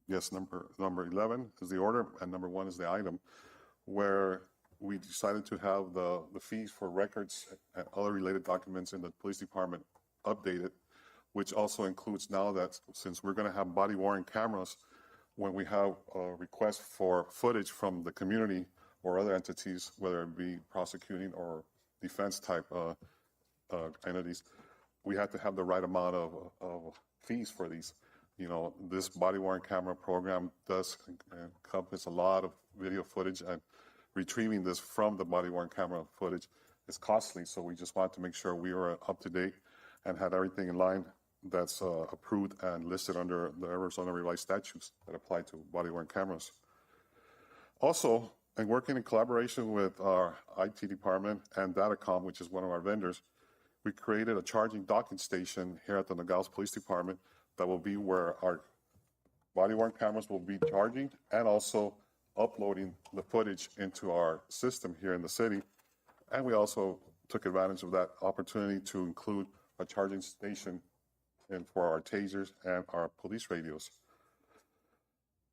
Yes, number 11 is the order, and number 1 is the item, where we decided to have the fees for records and other related documents in the police department updated, which also includes now that since we're going to have body-worn cameras, when we have a request for footage from the community or other entities, whether it be prosecuting or defense type entities, we have to have the right amount of fees for these. You know, this body-worn camera program does encompass a lot of video footage, and retrieving this from the body-worn camera footage is costly. So we just wanted to make sure we were up to date and had everything in line that's approved and listed under the Arizona revised statutes that apply to body-worn cameras. Also, and working in collaboration with our IT department and Datacom, which is one of our vendors, we created a charging docking station here at the Nogales Police Department that will be where our body-worn cameras will be charging and also uploading the footage into our system here in the city. And we also took advantage of that opportunity to include a charging station for our tasers and our police radios.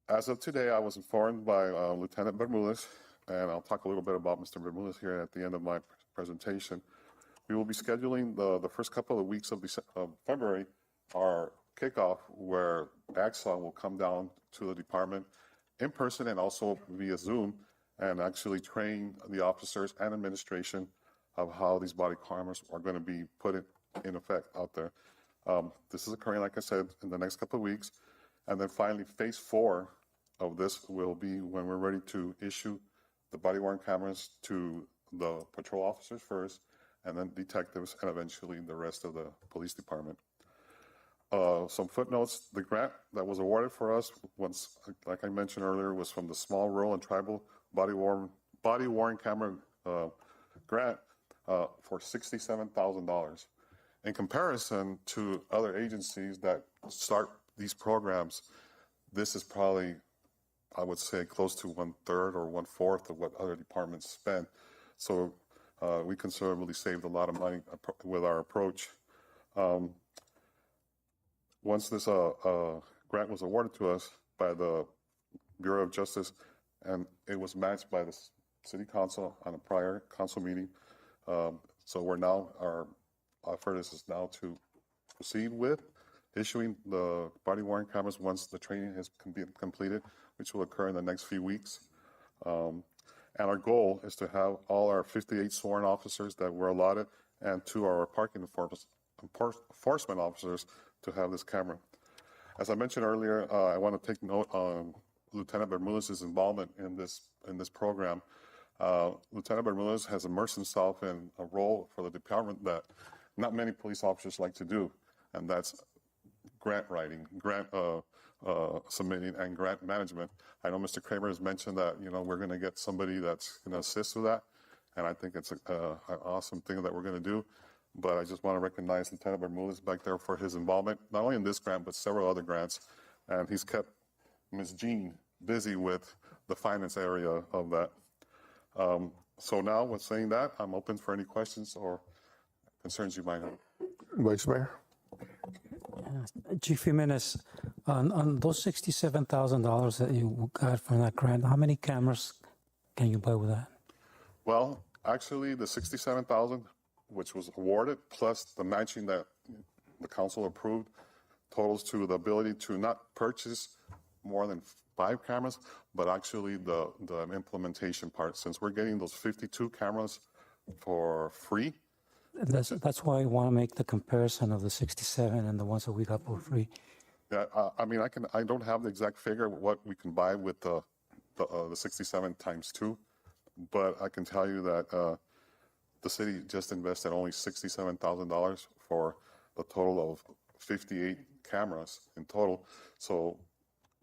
As of today, I was informed by Lieutenant Bermudez, and I'll talk a little bit about Mr. Bermudez here at the end of my presentation. We will be scheduling the first couple of weeks of February, our kickoff, where Axon will come down to the department in person and also via Zoom, and actually train the officers and administration of how these body cameras are going to be put in effect out there. This is occurring, like I said, in the next couple of weeks. And then finally, phase 4 of this will be when we're ready to issue the body-worn cameras to the patrol officers first, and then detectives, and eventually the rest of the police department. Some footnotes: the grant that was awarded for us, once, like I mentioned earlier, was from the Small Rural and Tribal Body-Worn Camera Grant for $67,000. In comparison to other agencies that start these programs, this is probably, I would say, close to 1/3 or 1/4 of what other departments spend. So we considerably saved a lot of money with our approach. Once this grant was awarded to us by the Bureau of Justice, and it was matched by the City Council on a prior council meeting, so we're now, our offer is now to proceed with issuing the body-worn cameras once the training has been completed, which will occur in the next few weeks. And our goal is to have all our 58 sworn officers that were allotted and 2 our parking enforcement officers to have this camera. As I mentioned earlier, I want to take note on Lieutenant Bermudez's involvement in this program. Lieutenant Bermudez has immersed himself in a role for the department that not many police officers like to do, and that's grant writing, grant submitting, and grant management. I know Mr. Kramer has mentioned that, we're going to get somebody that's going to assist with that, and I think it's an awesome thing that we're going to do. But I just want to recognize Lieutenant Bermudez back there for his involvement, not only in this grant, but several other grants. And he's kept Ms. Jean busy with the finance area of that. So now, with saying that, I'm open for any questions or concerns you might have. Vice Mayor? Chief Jimenez, on those $67,000 that you got from that grant, how many cameras can you buy with that? Well, actually, the $67,000, which was awarded, plus the matching that the council approved, totals to the ability to not purchase more than 5 cameras, but actually the implementation part. Since we're getting those 52 cameras for free. That's why I want to make the comparison of the 67 and the ones that we got for free. Yeah, I don't have the exact figure of what we can buy with the 67 times 2, but I can tell you that the city just invested only $67,000 for a total of 58 cameras in total. So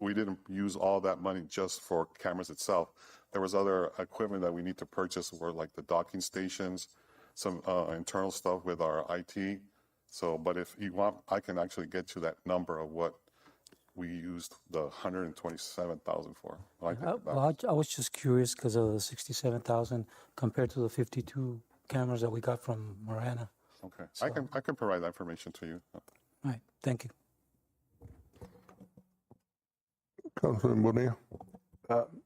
we didn't use all that money just for cameras itself. There was other equipment that we need to purchase, were like the docking stations, some internal stuff with our IT. So, but if you want, I can actually get you that number of what we used the $127,000 for. I was just curious because of the 67,000 compared to the 52 cameras that we got from Marana. Okay, so I can provide that information to you. All right, thank you. Councilman Bonilla?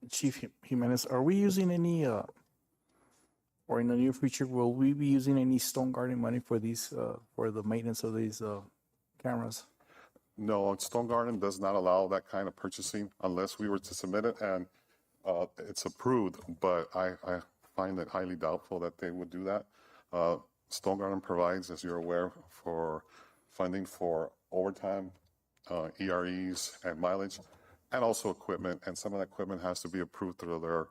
Chief Jimenez, are we using any, or in the near future, will we be using any Stone Garden money for these, for the maintenance of these cameras? No, Stone Garden does not allow that kind of purchasing unless we were to submit it and it's approved, but I find it highly doubtful that they would do that. Stone Garden provides, as you're aware, for funding for overtime, EREs, and mileage, and also equipment. And some of that equipment has to be approved through their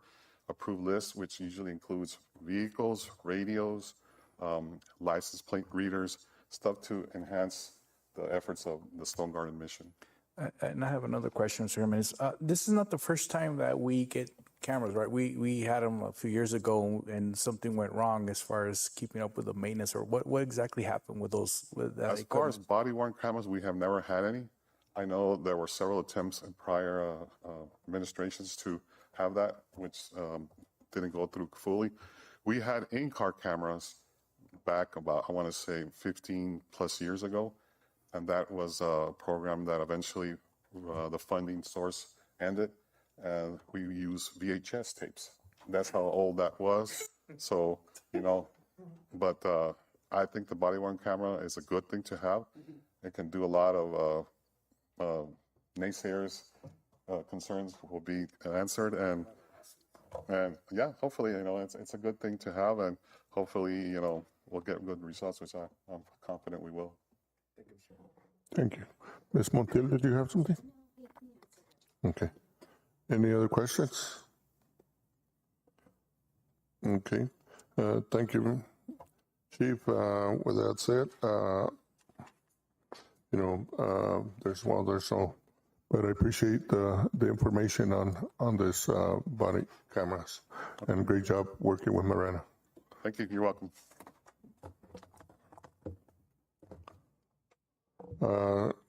approved list, which usually includes vehicles, radios, license plate readers, stuff to enhance the efforts of the Stone Garden mission. And I have another question, Mr. Jimenez. This is not the first time that we get cameras, right? We had them a few years ago, and something went wrong as far as keeping up with the maintenance, or what exactly happened with those? With that as far as body-worn cameras, we have never had any. I know there were several attempts in prior administrations to have that, which didn't go through fully. We had in-car cameras back about, I want to say, 15 plus years ago. And that was a program that eventually the funding source ended, and we use VHS tapes. That's how old that was. So, but I think the body-worn camera is a good thing to have. It can do a lot of naysayers' concerns will be answered, and yeah, hopefully, it's a good thing to have, and hopefully, we'll get good results, which I'm confident we will. Thank you. Ms. Montiel, did you have something? Okay. Any other questions? Okay. Thank you, Chief. With that said, there's no, but I appreciate the information on this body cameras, and great job working with Marana. Thank you. You're welcome.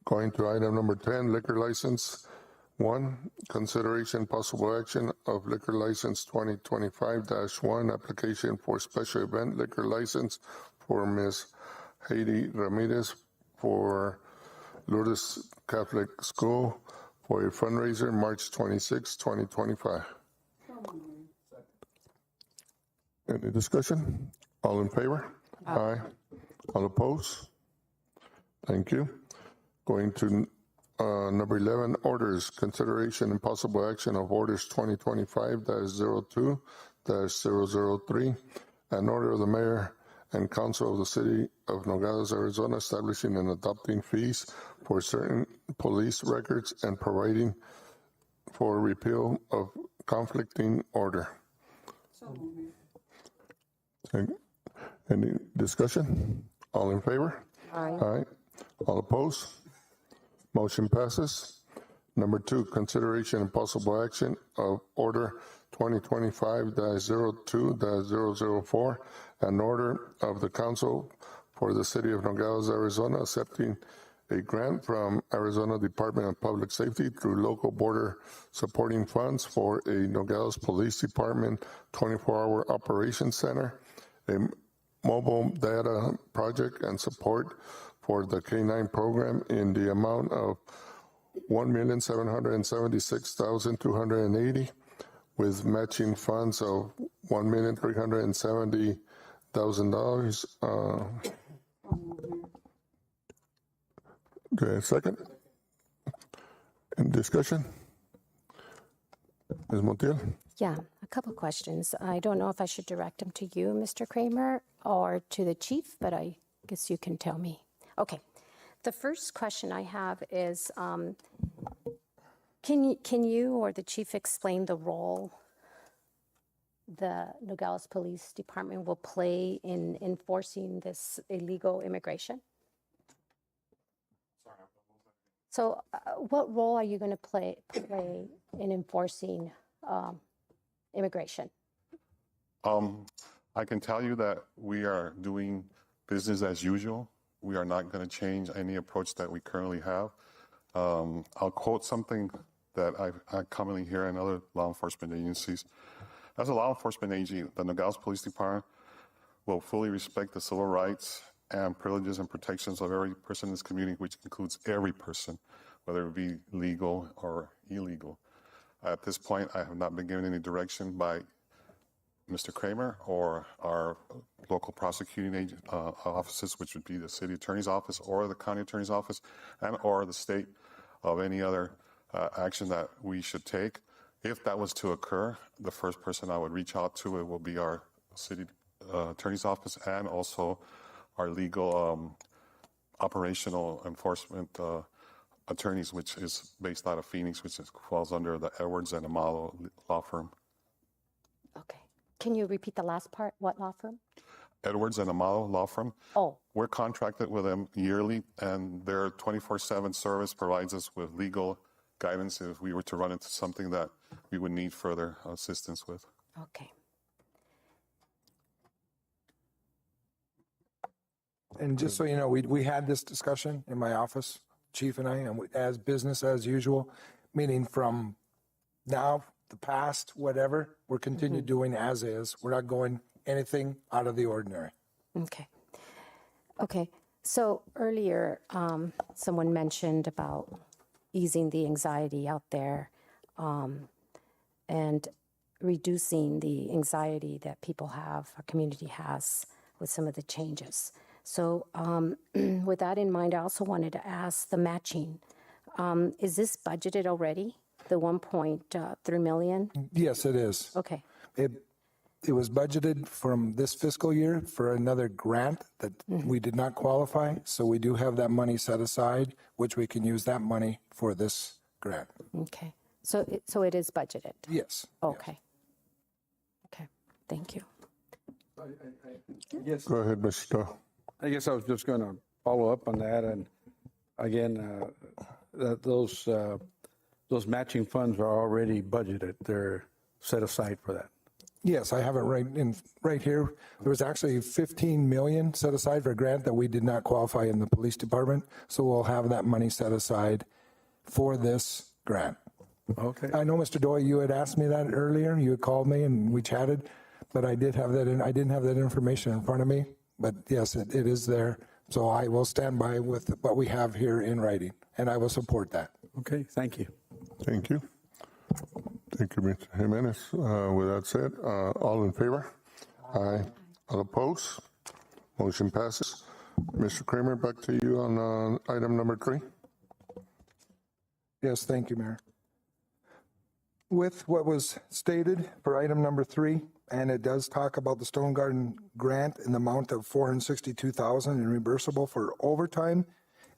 Going to item number 10, liquor license. 1, consideration possible action of liquor license 2025-1, application for special event liquor license for Ms. Heidi Ramirez for Lourdes Catholic School for a fundraiser March 26, 2025. Any discussion? All in favor? Aye. All opposed? Thank you. Going to number 11, orders. Consideration and possible action of orders 2025-02-003. An order of the mayor and council of the city of Nogales, Arizona, establishing and adopting fees for certain police records and providing for repeal of conflicting order. Okay. Any discussion? All in favor? Aye. All opposed? Motion passes. Number 2, consideration and possible action of Order 2025-02-004, an order of the Council for the City of Nogales, Arizona, accepting a grant from Arizona Department of Public Safety through local border supporting funds for a Nogales Police Department 24-hour operations center, a mobile data project, and support for the K-9 program in the amount of $1,776,280 with matching funds of $1,370,000. Okay, second. Any discussion? Ms. Montiel? Yeah, a couple questions. I don't know if I should direct them to you, Mr. Kramer, or to the chief, but I guess you can tell me. Okay. The first question I have is, can you or the chief explain the role the Nogales Police Department will play in enforcing this illegal immigration? So what role are you going to play in enforcing immigration? I can tell you that we are doing business as usual. We are not going to change any approach that we currently have. I'll quote something that I commonly hear in other law enforcement agencies. As a law enforcement agency, the Nogales Police Department will fully respect the civil rights and privileges and protections of every person in this community, which includes every person, whether it be legal or illegal. At this point, I have not been given any direction by Mr. Kramer or our local prosecuting agent, offices, which would be the city attorney's office or the county attorney's office, and or the state, of any other action that we should take. If that was to occur, the first person I would reach out to will be our city attorney's office and also our legal operational enforcement attorneys, which is based out of Phoenix, which falls under the Edwards and Amalo law firm. Okay. Can you repeat the last part? What law firm? Edwards and Amalo law firm. Oh. We're contracted with them yearly, and their 24/7 service provides us with legal guidance if we were to run into something that we would need further assistance with. Okay. And just so you know, we had this discussion in my office, Chief and I, and as business as usual, meaning from now, the past, whatever, we're continue doing as is. We're not going anything out of the ordinary. Okay. Okay. So earlier, someone mentioned about easing the anxiety out there and reducing the anxiety that people have, our community has, with some of the changes. So with that in mind, I also wanted to ask the matching. Is this budgeted already, the 1.3 million? Yes, it is. Okay. It was budgeted from this fiscal year for another grant that we did not qualify. So we do have that money set aside, which we can use that money for this grant. Okay. So it is budgeted? Yes. Okay. Okay. Thank you. Yes. Go ahead, Mr. Stowe. I guess I was just going to follow up on that. And again, those matching funds are already budgeted. They're set aside for that. Yes, I have it right here. There was actually 15 million set aside for a grant that we did not qualify in the police department. So we'll have that money set aside for this grant. Okay. I know, Mr. Doyle, you had asked me that earlier. You had called me and we chatted, but I did have that. I didn't have that information in front of me. But yes, it is there. So I will stand by with what we have here in writing, and I will support that. Okay. Thank you. Thank you. Thank you, Mr. Jimenez. With that said, all in favor? Aye. All opposed? Motion passes. Mr. Kramer, back to you on item number 3. Yes, thank you, Mayor. With what was stated for item number 3, and it does talk about the Stone Garden grant in the amount of $462,000 and reimbursable for overtime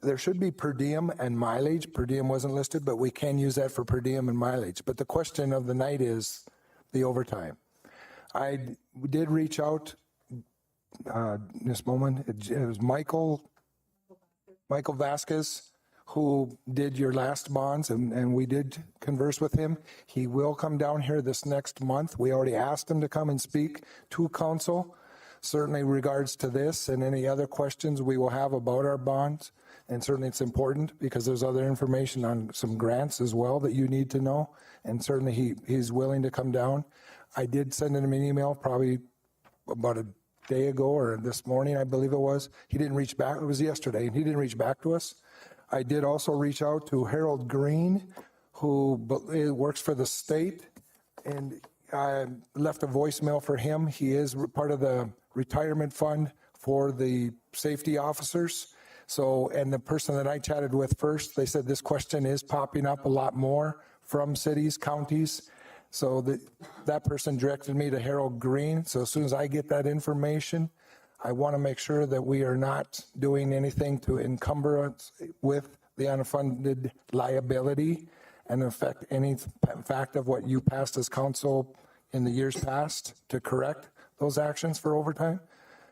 there should be per diem and mileage. Per diem wasn't listed, but we can use that for per diem and mileage. But the question of the night is the overtime. I did reach out this moment. It was Michael Vasquez who did your last bonds, and we did converse with him. He will come down here this next month. We already asked him to come and speak to council, certainly in regards to this and any other questions we will have about our bonds. And certainly it's important because there's other information on some grants as well that you need to know. And certainly he's willing to come down. I did send him an email probably about a day ago or this morning, I believe it was. He didn't reach back. It was yesterday, and he didn't reach back to us. I did also reach out to Harold Green, who works for the state, and I left a voicemail for him. He is part of the retirement fund for the safety officers. So, and the person that I chatted with first, they said this question is popping up a lot more from cities, counties. So that person directed me to Harold Green. So as soon as I get that information, I want to make sure that we are not doing anything to encumber us with the unfunded liability and affect any fact of what you passed as council in the years past to correct those actions for overtime.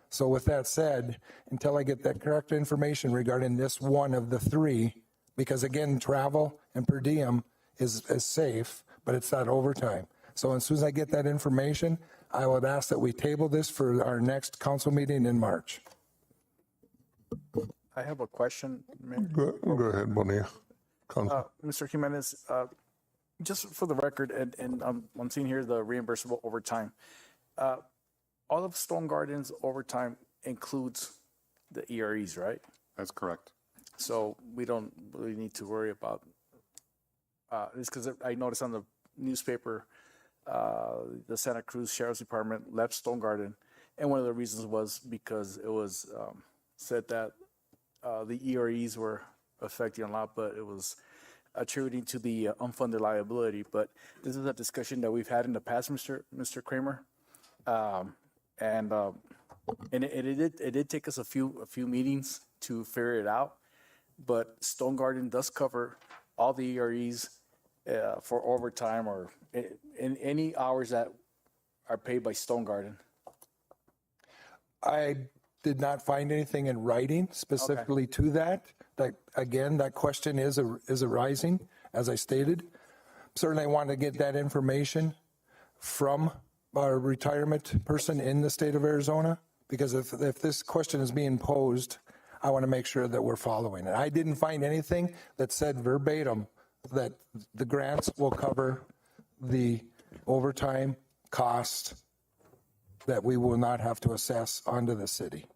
So with that said, until I get that correct information regarding this one of the three, because again, travel and per diem is safe, but it's not overtime. So as soon as I get that information, I would ask that we table this for our next council meeting in March. I have a question. Go ahead, Bonilla. Mr. Jimenez, just for the record, and I'm seeing here the reimbursable overtime. All of Stone Garden's overtime includes the EREs, right? That's correct. So we don't really need to worry about this, because I noticed on the newspaper, the Santa Cruz Sheriff's Department left Stone Garden, and one of the reasons was because it was said that the EREs were affecting a lot, but it was attributing to the unfunded liability. But this is a discussion that we've had in the past, Mr. Kramer, and it did take us a few meetings to figure it out. But Stone Garden does cover all the EREs for overtime or in any hours that are paid by Stone Garden. I did not find anything in writing specifically to that. That again, that question is arising, as I stated. Certainly, I want to get that information from our retirement person in the state of Arizona, because if this question is being posed, I want to make sure that we're following it. I didn't find anything that said verbatim that the grants will cover the overtime cost that we will not have to assess onto the city.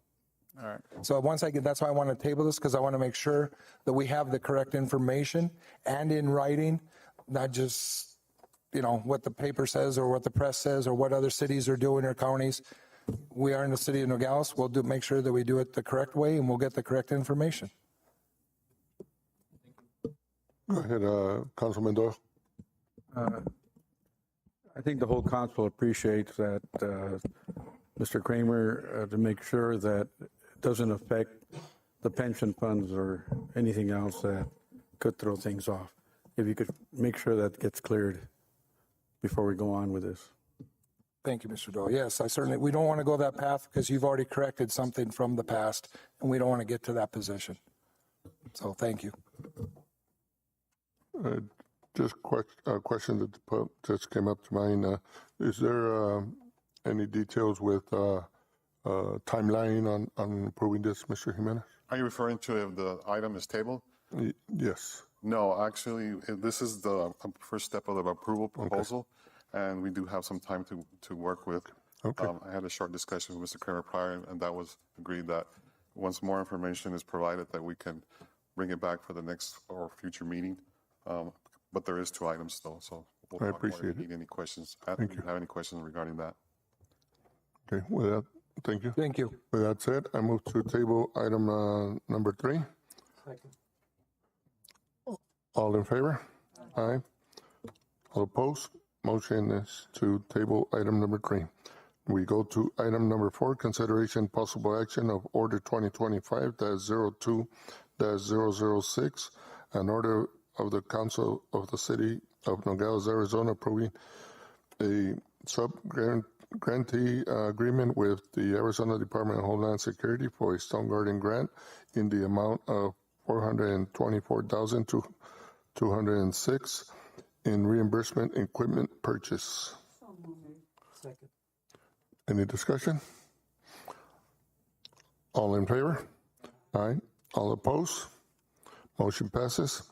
All right. So once I get, that's why I want to table this, because I want to make sure that we have the correct information and in writing, not just, what the paper says or what the press says or what other cities are doing or counties. We are in the city of Nogales. We'll make sure that we do it the correct way, and we'll get the correct information. Go ahead, Councilman Doyle. I think the whole council appreciates that, Mr. Kramer, to make sure that it doesn't affect the pension funds or anything else that could throw things off. If you could make sure that gets cleared before we go on with this. Thank you, Mr. Doyle. Yes, we don't want to go that path because you've already corrected something from the past, and we don't want to get to that position. So thank you. Just a question that just came up to mind. Is there any details with timeline on approving this, Mr. Jimenez? Are you referring to if the item is tabled? Yes. No, actually, this is the first step of the approval proposal, and we do have some time to work with. Okay. I had a short discussion with Mr. Kramer prior, and that was agreed that once more information is provided, that we can bring it back for the next or future meeting. But there is 2 items though, so I appreciate it. Any questions? Thank you. Have any questions regarding that? Okay, with that, thank you. Thank you. With that said, I move to table item number 3. Second. All in favor? Aye. All opposed? Motion is to table item number 3. We go to item number 4, consideration possible action of order 2025-02 2022-006, an order of the Council of the City of Nogales, Arizona, approving a sub-grantee agreement with the Arizona Department of Homeland Security for a stone garden grant in the amount of $424,206 in reimbursement equipment purchase. Second. Any discussion? All in favor? Aye. All opposed? Motion passes.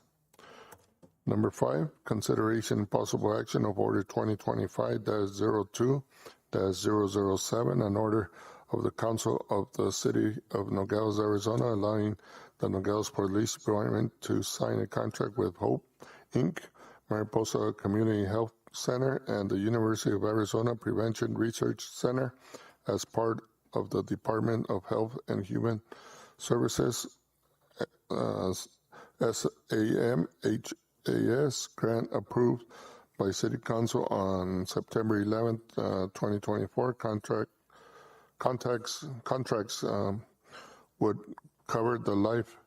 Number 5, consideration and possible action of Order 2025-02-007, an order of the Council of the City of Nogales, Arizona, allowing the Nogales Police Department to sign a contract with Hope, Inc., Mariposa Community Health Center, and the University of Arizona Prevention Research Center as part of the Department of Health and Human Services SAMHAS grant approved by City Council on September 11th, 2024. Contracts would cover the life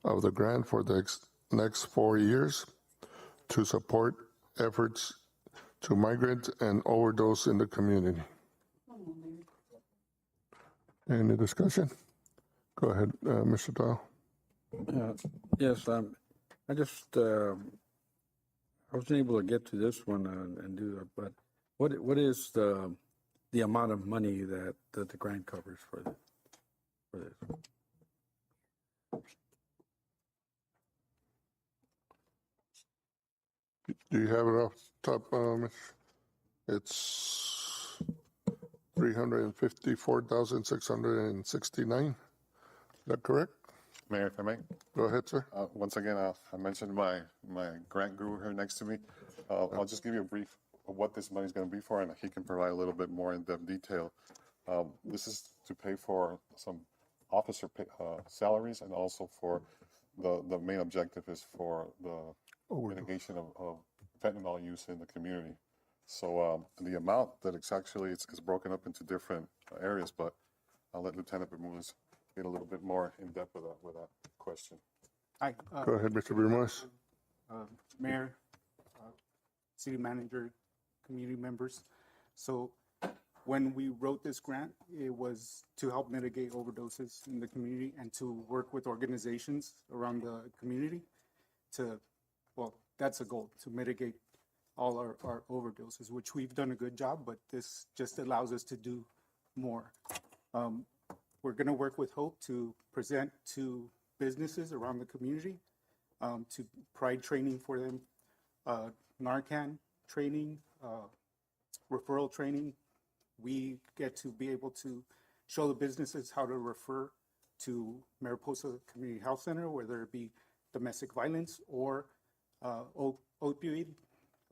of the grant for the next 4 years to support efforts to migrate and overdose in the community. Any discussion? Go ahead, Mr. Doyle. Yes, I wasn't able to get to this one and do that, but what is the amount of money that the grant covers for this? Do you have it off the top, It's $354,669. Is that correct? Mayor, if I may? Go ahead, sir. Once again, I mentioned my grant guru here next to me. I'll just give you a brief of what this money is going to be for, and he can provide a little bit more in-depth detail. This is to pay for some officer salaries, and also for the main objective is for the mitigation of fentanyl use in the community. So the amount that it's actually, it's broken up into different areas, but I'll let Lieutenant Bermudez get a little bit more in depth with that question. Hi. Go ahead, Mr. Bermudez. Mayor, City Manager, community members. So when we wrote this grant, it was to help mitigate overdoses in the community and to work with organizations around the community to, well, that's a goal, to mitigate all our overdoses, which we've done a good job, but this just allows us to do more. We're going to work with Hope to present to businesses around the community, to provide training for them, Narcan training, referral training. We get to be able to show the businesses how to refer to Mariposa Community Health Center, whether it be domestic violence or opioid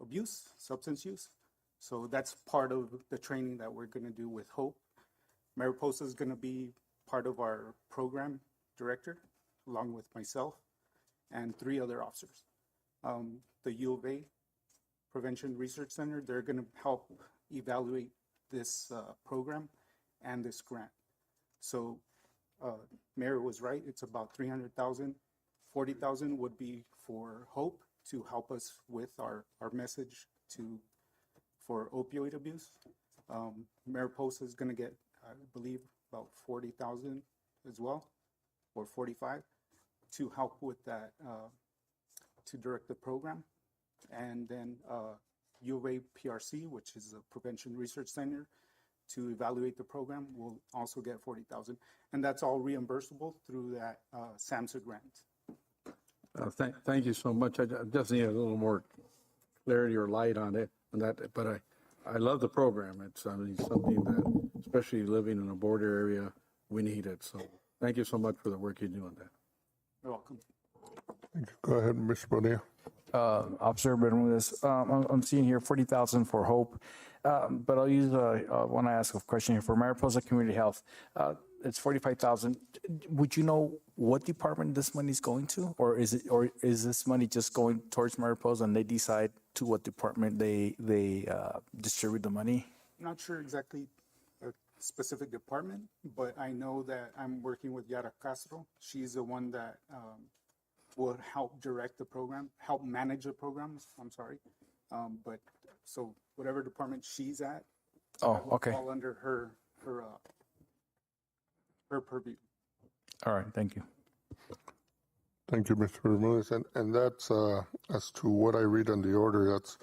abuse, substance use. So that's part of the training that we're going to do with Hope. Mariposa is going to be part of our program director, along with myself and 3 other officers. The U of A Prevention Research Center, they're going to help evaluate this program and this grant. So Mayor was right, it's about $300,000. $40,000 would be for Hope to help us with our message for opioid abuse. Mariposa is going to get, I believe, about $40,000 as well, or $45,000, to help with that, to direct the program. And then U of A PRC, which is a Prevention Research Center, to evaluate the program, will also get $40,000. And that's all reimbursable through that SAMHSA grant. Thank you so much. I just need a little more clarity or light on that. But I love the program. It's something that, especially living in a border area, we need it. So thank you so much for the work you do on that. You're welcome. Go ahead, Mr. Bonilla. Officer Bermudez, I'm seeing here 40,000 for Hope, but I'll use want to ask a question here for Mariposa Community Health. It's 45,000. Would you know what department this money is going to, or is this money just going towards Mariposa and they decide to what department they distribute the money? I'm not sure exactly. specific department, but I know that I'm working with Yara Castro. She's the one that will help direct the program, help manage the programs, I'm sorry. But so whatever department she's at, Oh, will okay. fall under her purview. All right, thank you. Thank you, Mr. Bermudez. And that's, as to what I read in the order, that's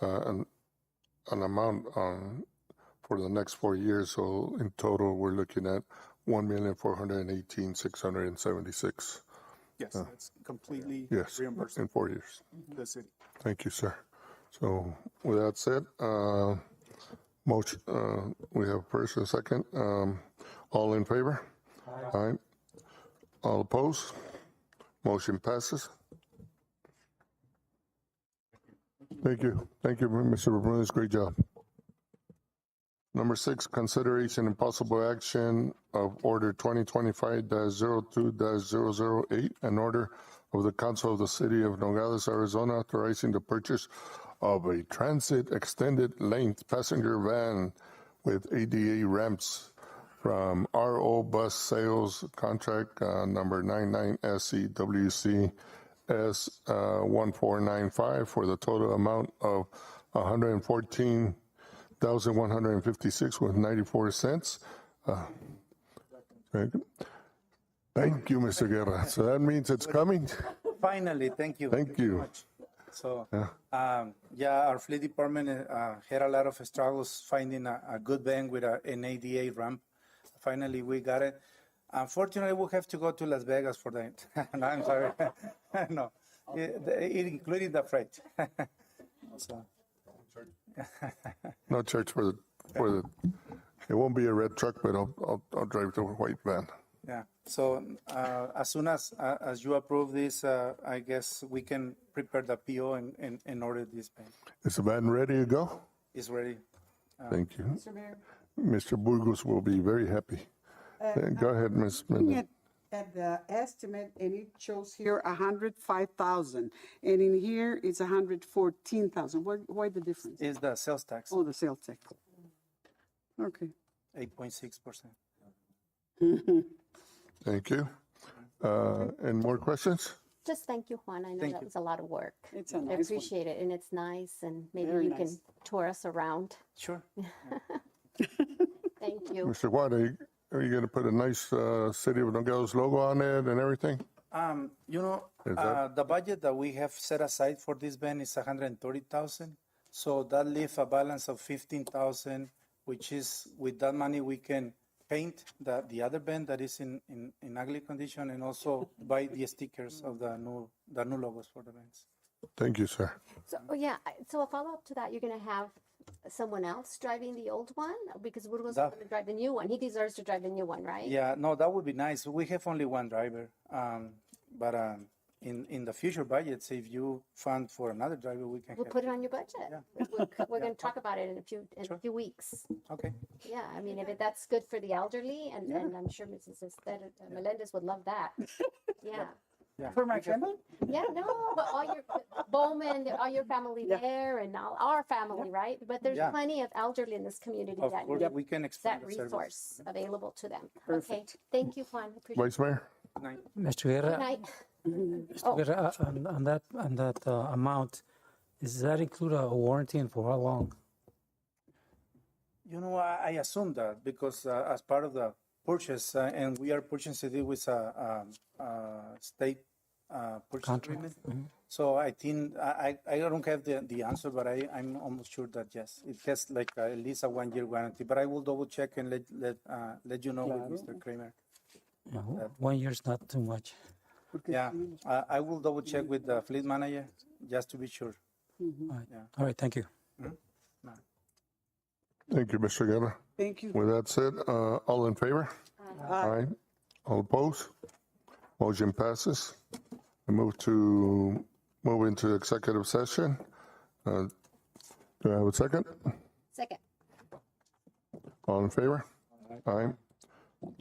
an amount for the next 4 years. So in total, we're looking at $1,418,676. Yes, that's completely Yes, reimbursed in 4 years. the city. Thank you, sir. So with that said, motion, we have first and second. All in favor? Aye. All opposed? Motion passes. Thank you. Thank you, Mr. Bermudez. Great job. Number 6, consideration and possible action of Order 2025-02-008, an order of the Council of the City of Nogales, Arizona, authorizing the purchase of a transit extended length passenger van with ADA ramps from RO Bus Sales Contract number 99SCWC S1495 for the total amount of $114,156 with 94 cents. Thank you, Mr. Guerra. So that means it's coming. Finally, thank you. Thank you. Very much. So, our fleet department had a lot of struggles finding a good van with an ADA ramp. Finally, we got it. Unfortunately, we'll have to go to Las Vegas for that. No, I'm sorry. No, it included the freight. So. No charge for the. It won't be a red truck, but I'll drive the white van. Yeah. So as soon as you approve this, I guess we can prepare the PO and order this van. Is the van ready to go? It's ready. Thank you. Mr. Mayor. Mr. Burgos will be very happy. Go ahead, Ms. Mendez. At the estimate, and it shows here 105,000, and in here it's 114,000. Why the difference? Is the sales tax. Oh, the sales tax. Okay. 8.6%. Thank you. And more questions? Just thank you, Juan. I know that was a lot of work. It's a I nice appreciate it, and it's nice, and maybe Very you nice. can tour us around. Sure. Thank you. Mr. Watt, are you going to put a nice City of Nogales logo on it and everything? The budget that we have set aside for this van is 130,000. So that leaves a balance of 15,000, which is with that money we can paint the other van that is in ugly condition, and also buy the stickers of the new logos for the vans. Thank you, sir. So, so a follow-up to that, you're going to have someone else driving the old one? Because Burgos is going to drive the new one. He deserves to drive the new one, right? Yeah, no, that would be nice. We have only one driver. But in the future budgets, if you fund for another driver, we can. We'll put it on your budget. Yeah. We're going to talk about it in a few weeks. Okay. Yeah, I mean, if that's good for the elderly, and I'm sure Mrs. Melendez would love that. Yeah. Yeah. For my family? Yeah, no, but all your Bowman, all your family there, and all our family, right? But there's plenty of elderly in this community Of that course, need we can expand that the service. resource available to them. Perfect. Okay, thank you, Juan. Appreciate Vice Mayor? Mr. it. Good Guerra, night. Mr. Guerra, on that amount, does that include a warranty, and for how long? I assume that because as part of the purchase, and we are purchasing it with a state purchase agreement. So I think I don't have the answer, but I'm almost sure that yes, it has like at least a 1-year warranty. But I will double check and let you know with Mr. Kramer. Yeah, 1 year is not too much. Yeah, I will double check with the fleet manager just to be sure. All right, thank you. Thank you, Mr. Guerra. Thank you. With that said, all in favor? Aye. All opposed? Motion passes. I move into executive session. Do I have a second? Second. All in favor? Aye.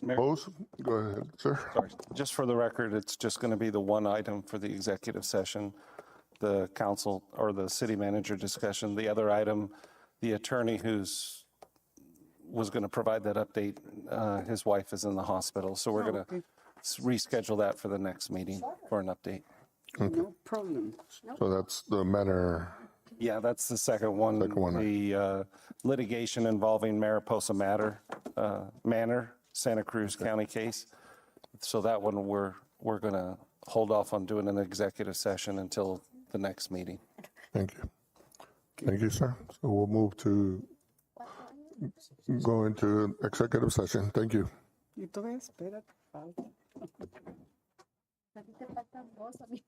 Opposed? Go ahead, sir. Sorry, just for the record, it's just going to be the one item for the executive session, the council or the city manager discussion. The other item, the attorney who's was going to provide that update. His wife is in the hospital, so we're going to reschedule that for the next meeting for an update. No problem. So that's the matter. Yeah, that's the second one. The litigation involving Mariposa Manor, Santa Cruz County case. So that one we're going to hold off on doing an executive session until the next meeting. Thank you. Thank you, sir. So we'll move to go into executive session. Thank you. Y todavía espérate, falta. A ti te faltan dos, amigo.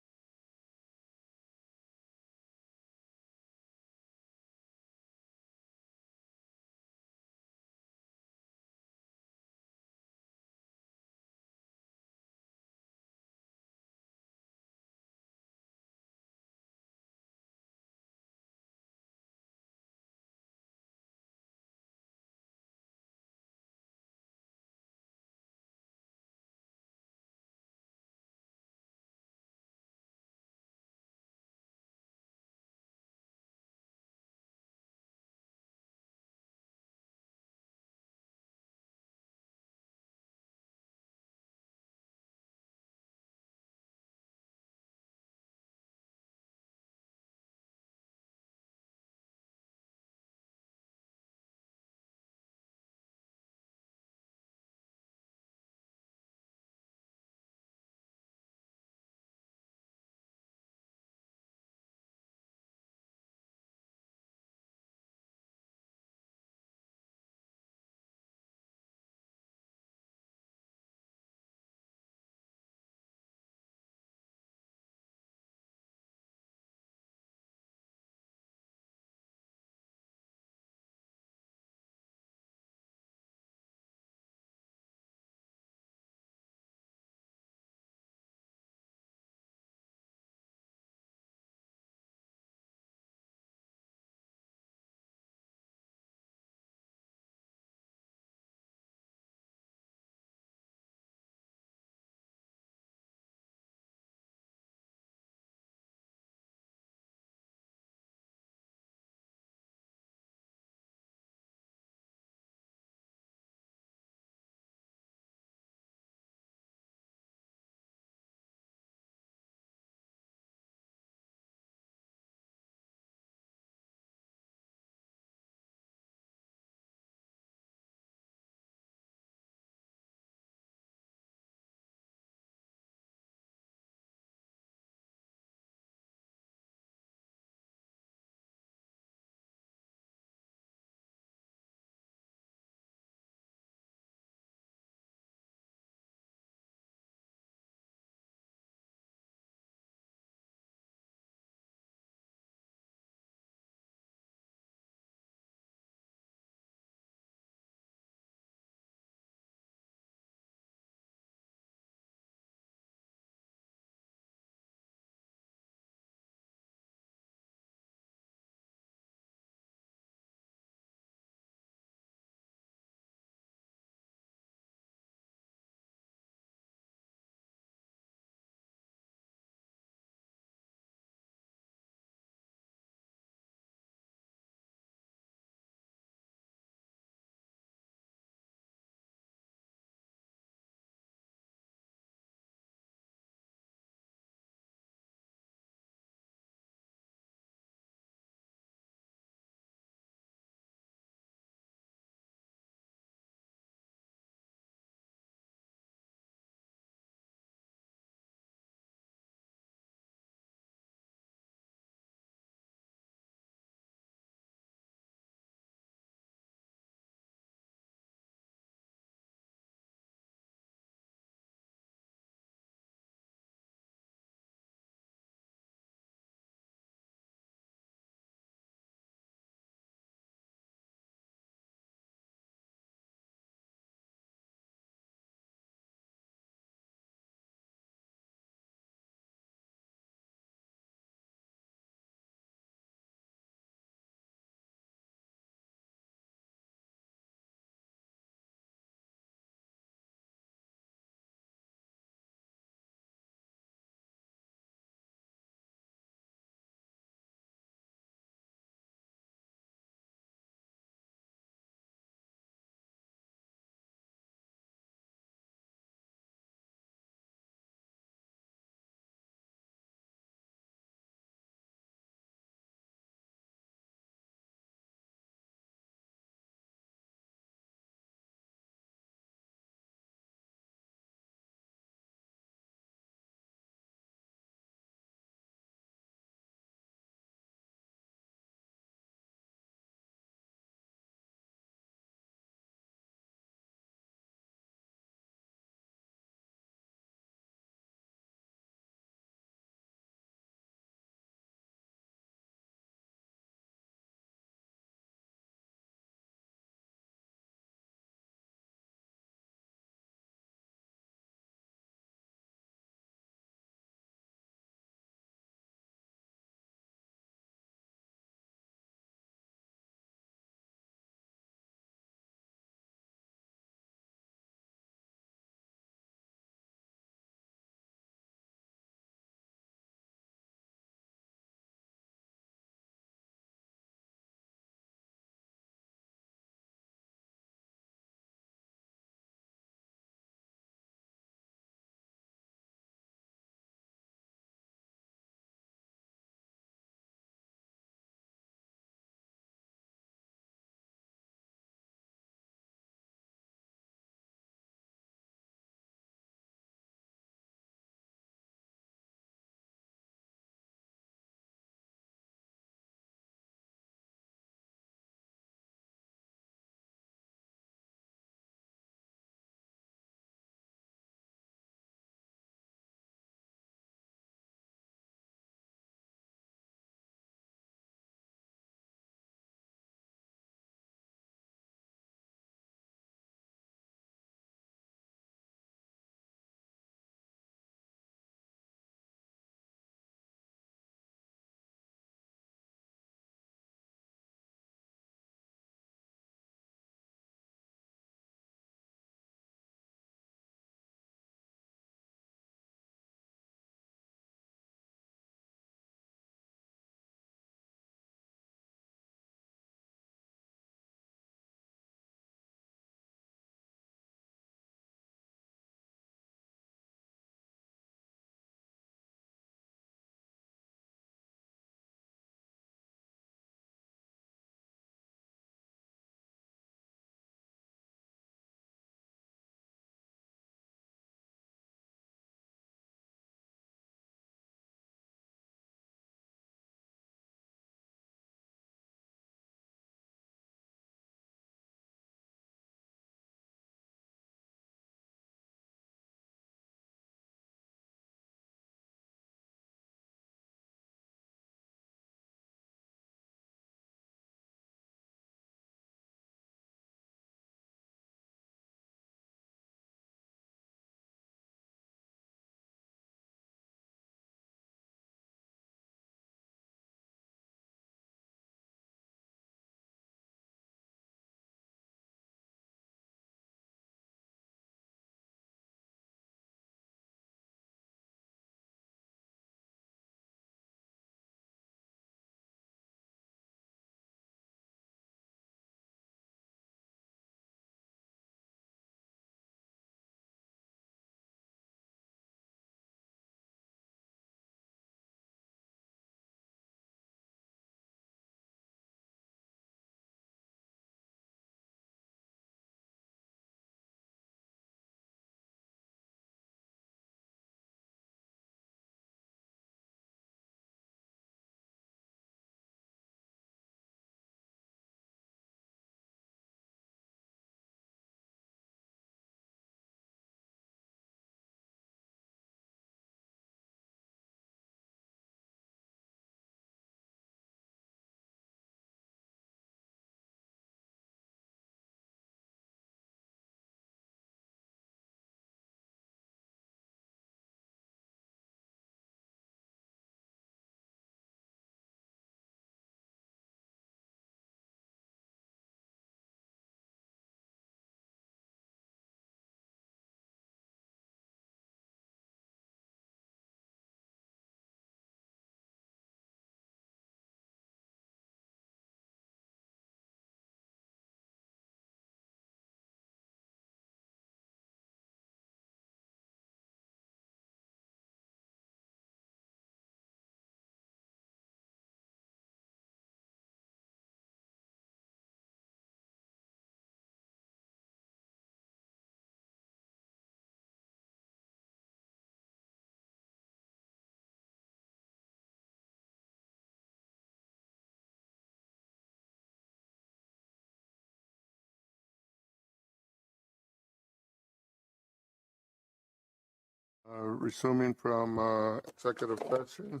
Resuming from executive session,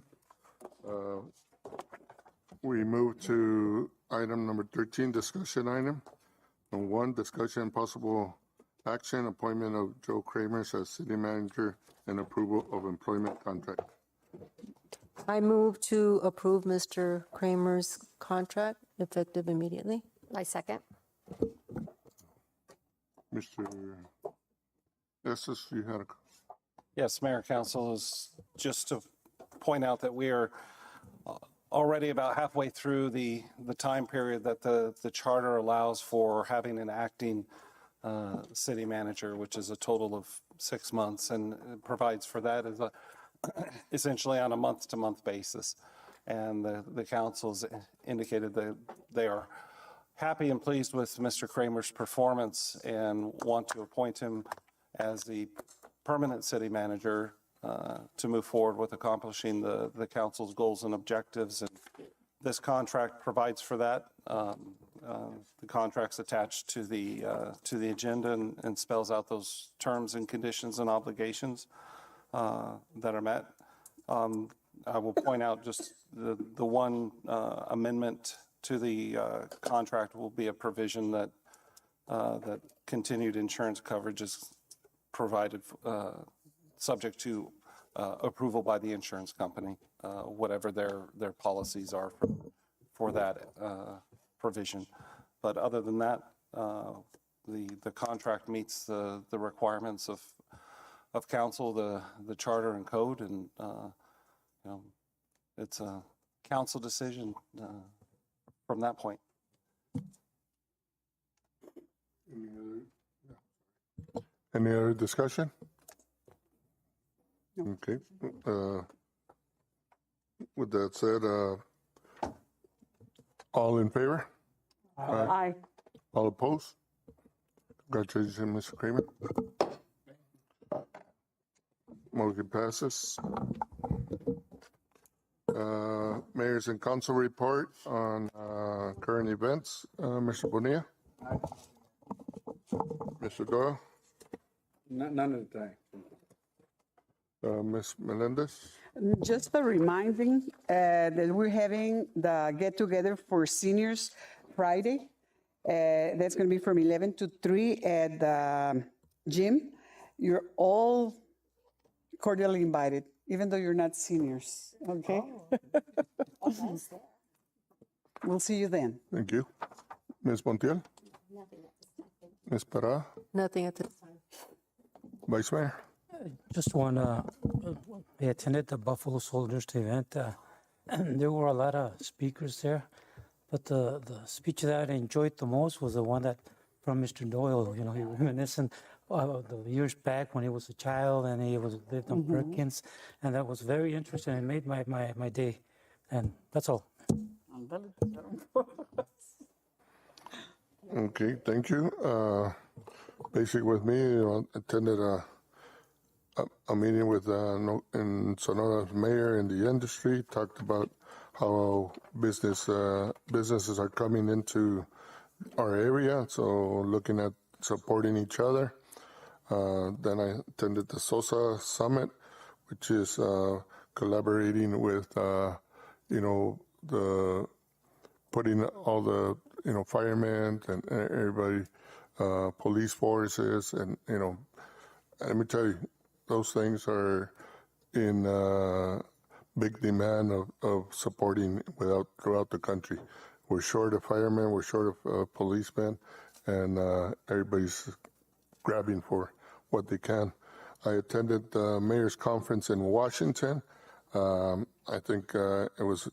we move to item number 13, discussion item. Number 1, discussion and possible action, appointment of Joe Kramers as city manager and approval of employment contract. I move to approve Mr. Kramer's contract effective immediately. I second. Mr. Estes, you had a... Yes, Mayor, Council, is just to point out that we are already about halfway through the time period that the charter allows for having an acting city manager, which is a total of 6 months, and it provides for that as a essentially on a month-to-month basis. And the council's indicated that they are happy and pleased with Mr. Kramer's performance and want to appoint him as the permanent city manager to move forward with accomplishing the council's goals and objectives. And this contract provides for that. The contract's attached to the agenda and spells out those terms and conditions and obligations that are met. I will point out just the one amendment to the contract will be a provision that that continued insurance coverage is provided subject to approval by the insurance company, whatever their policies are for that provision. But other than that, the contract meets the requirements of council, the charter and code, and it's a council decision from that point. Any other discussion? Okay. With that said, all in favor? Aye. All opposed? Congratulations, Mr. Kramer. Motion passes. Mayors and council report on current events. Mr. Bonilla? Mr. Doyle? None of the time. Ms. Melendez? Just a reminding that we're having the get-together for seniors Friday. That's going to be from 11 to 3 at the gym. You're all cordially invited, even though you're not seniors, okay? We'll see you then. Thank you. Ms. Montiel? Ms. Parada? Nothing at this time. Vice Mayor? Just one, I attended the Buffalo Soldiers event. There were a lot of speakers there, but the speech that I enjoyed the most was the one that from Mr. Doyle. You know, he reminiscent of the years back when he was a child and he lived on Perkins, and that was very interesting. It made my day, and that's all. Okay, thank you. Basically with me, attended a meeting with in Sonora's mayor in the industry, talked about how businesses are coming into our area, so looking at supporting each other. Then I attended the SOSA Summit, which is collaborating with, the putting all the, firemen and everybody, police forces, and, let me tell you, those things are in big demand of supporting throughout the country. We're short of firemen, we're short of policemen, and everybody's grabbing for what they can. I attended the mayor's conference in Washington. I think it was,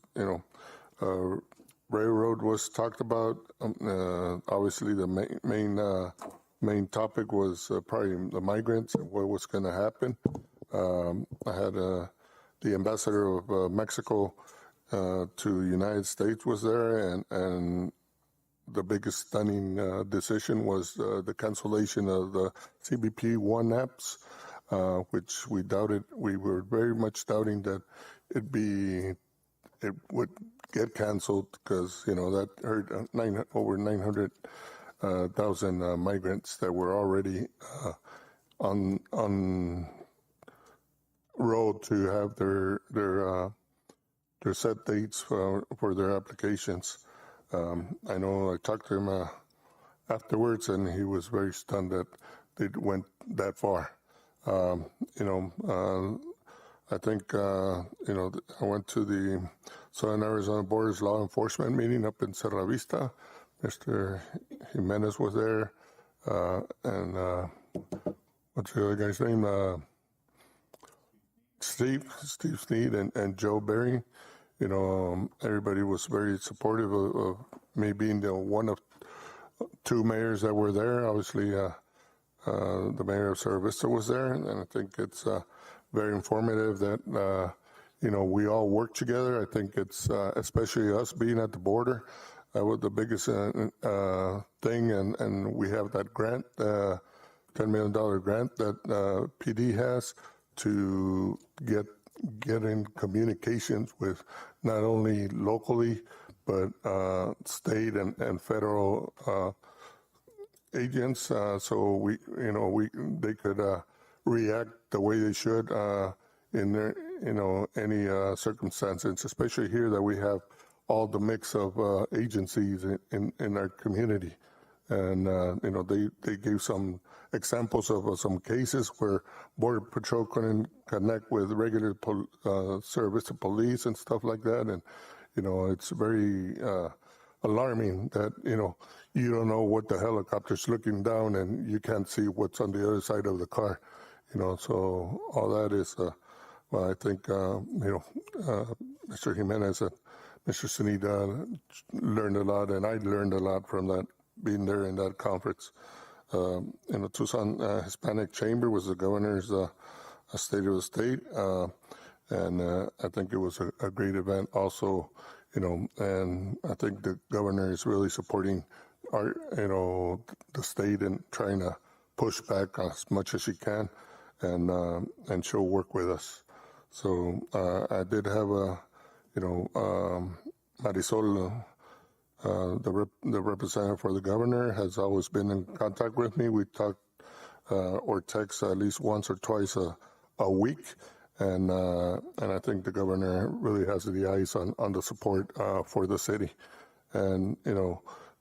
railroad was talked about. Obviously, the main topic was probably the migrants and what was going to happen. I had the ambassador of Mexico to the United States was there, and the biggest stunning decision was the cancellation of the CBP-1 apps, which we doubted. We were very much doubting that it would get canceled because, that hurt over 900,000 migrants that were already on road to have their set dates for their applications. I know I talked to him afterwards, and he was very stunned that they went that far. I think, I went to the Southern Arizona Borders Law Enforcement meeting up in Cerro Vista. Mr. Jimenez was there, and what's the other guy's name? Steve Sneed and Joe Berry. Everybody was very supportive of me being the one of two mayors that were there. Obviously, the mayor of Cerro Vista was there, and I think it's very informative that we all work together. I think it's especially us being at the border. That was the biggest thing, and we have that grant, $10 million grant that PD has to get in communications with not only locally but state and federal agents, so they could react the way they should in their any circumstances, especially here that we have all the mix of agencies in our community. And they gave some examples of some cases where Border Patrol couldn't connect with regular service of police and stuff like that. And it's very alarming that you don't know what the helicopter's looking down and you can't see what's on the other side of the car. So all that is well, I think Mr. Jimenez and Mr. Sunida learned a lot, and I learned a lot from that, being there in that conference. Tucson Hispanic Chamber was the governor's State of the State, and I think it was a great event also, and I think the governor is really supporting our, the state and trying to push back as much as she can, and she'll work with us. So I did have Marisol, the representative for the governor, has always been in contact with me. We talk or text at least once or twice a week, and I think the governor really has the eyes on the support for the city. And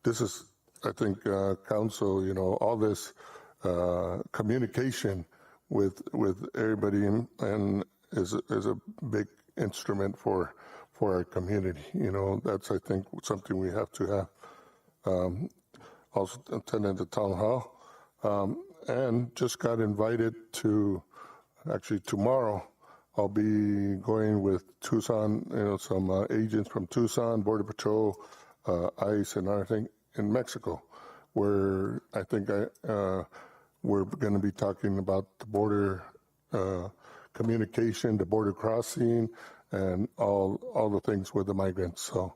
this is, I think, council, all this communication with everybody and is a big instrument for our community. That's, I think, something we have to have. Also attended the town hall, and just got invited to, actually tomorrow, I'll be going with Tucson, some agents from Tucson, Border Patrol, ICE, and everything in Mexico, where I think we're going to be talking about the border communication, the border crossing, and all the things with the migrants. So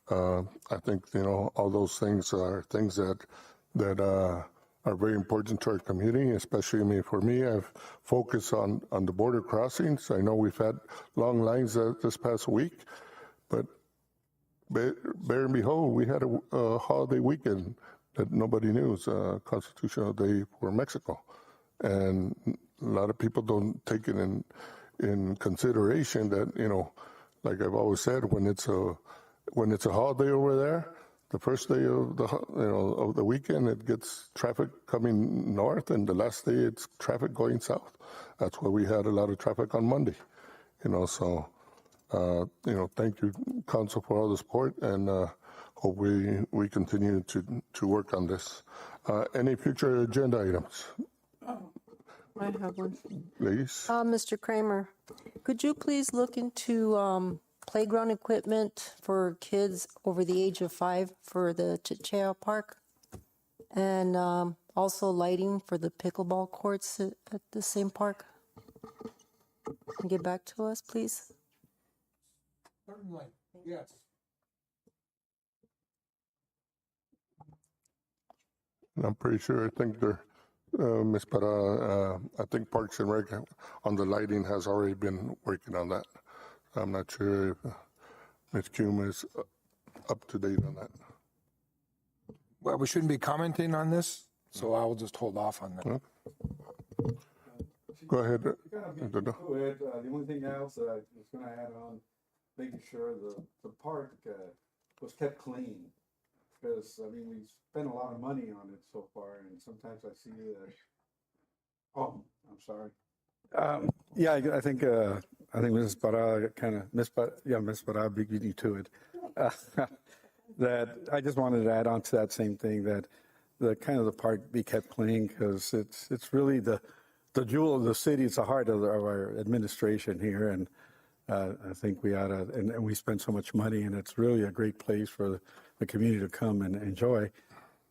I think all those things are things that are very important to our community, especially for me. I've focused on the border crossings. I know we've had long lines this past week, but bear and behold, we had a holiday weekend that nobody knew. It's a constitutional day for Mexico, and a lot of people don't take it in consideration that, like I've always said, when it's a holiday over there, the first day of the weekend, it gets traffic coming north, and the last day it's traffic going south. That's why we had a lot of traffic on Monday. So thank you, Council, for all the support, and hope we continue to work on this. Any future agenda items? I have one. Ladies? Mr. Kramer, could you please look into playground equipment for kids over the age of 5 for the Chichea Park? And also lighting for the pickleball courts at the same park? Can you get back to us, please? Certainly, yes. I'm pretty sure, I think they're, Ms. Parra, I think Parks and Rec on the lighting has already been working on that. I'm not sure if Ms. Kuhn is up to date on that. Well, we shouldn't be commenting on this, so I'll just hold off on that. Go ahead. The only thing else that I was going to add on, making sure the park was kept clean. Because, I mean, we spent a lot of money on it so far, and sometimes I see that. Oh, I'm sorry. Yeah, I think Mrs. Parada kind of, Miss Parada beat you to it. That I just wanted to add on to that same thing, that the kind of the park be kept clean, because it's really the jewel of the city. It's the heart of our administration here, and I think we ought to, and we spend so much money, and it's really a great place for the community to come and enjoy.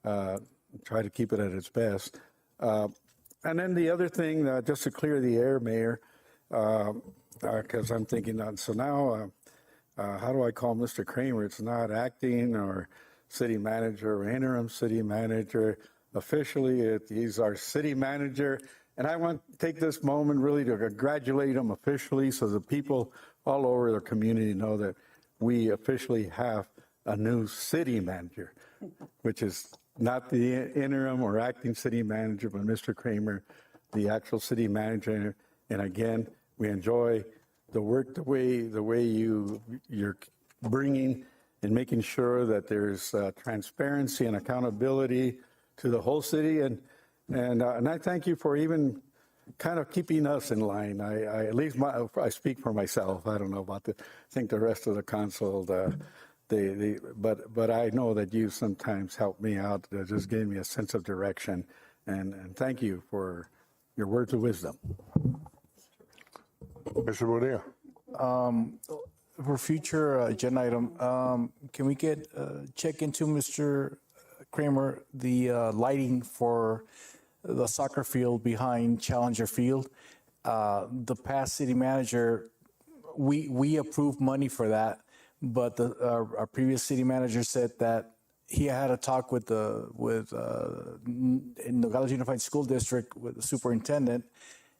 Try to keep it at its best. And then the other thing, just to clear the air, Mayor, because I'm thinking, so now, how do I call Mr. Kramer? It's not acting or city manager or interim city manager. Officially, he's our city manager. And I want to take this moment really to congratulate him officially, so the people all over the community know that we officially have a new city manager, which is not the interim or acting city manager, but Mr. Kramer, the actual city manager. And again, we enjoy the work, the way you're bringing and making sure that there's transparency and accountability to the whole city. And I thank you for even kind of keeping us in line. I at least I speak for myself. I don't know about I think the rest of the council. But I know that you sometimes help me out. Just gave me a sense of direction, and thank you for your words of wisdom. Mr. Bonilla. For future agenda item, can we check into Mr. Kramer, the lighting for the soccer field behind Challenger Field? The past city manager, we approved money for that. But our previous city manager said that he had a talk with in Nogales Unified School District with the superintendent,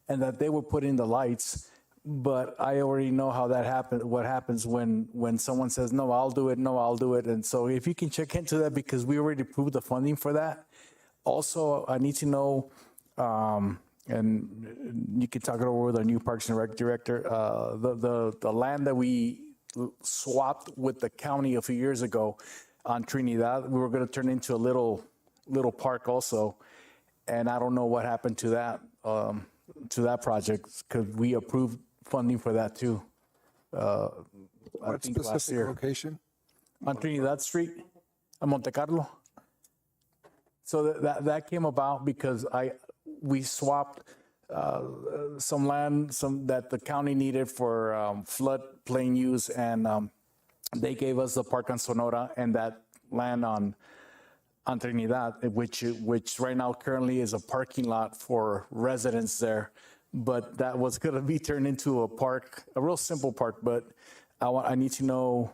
and that they would put in the lights. But I already know how that happened. What happens when someone says no, I'll do it. No, I'll do it. And so if you can check into that, because we already approved the funding for that. Also, I need to know, and you can talk it over with our new Parks and Rec director. The land that we swapped with the county a few years ago on Trinidad, we were going to turn into a little park also, and I don't know what happened to that project, because we approved funding for that too. What specific location? On Trinidad Street, on Monte Carlo. So that came about because we swapped some land, that the county needed for floodplain use, and they gave us the park on Sonora and that land on Trinidad, which right now currently is a parking lot for residents there. But that was going to be turned into a park, a real simple park. But I need to know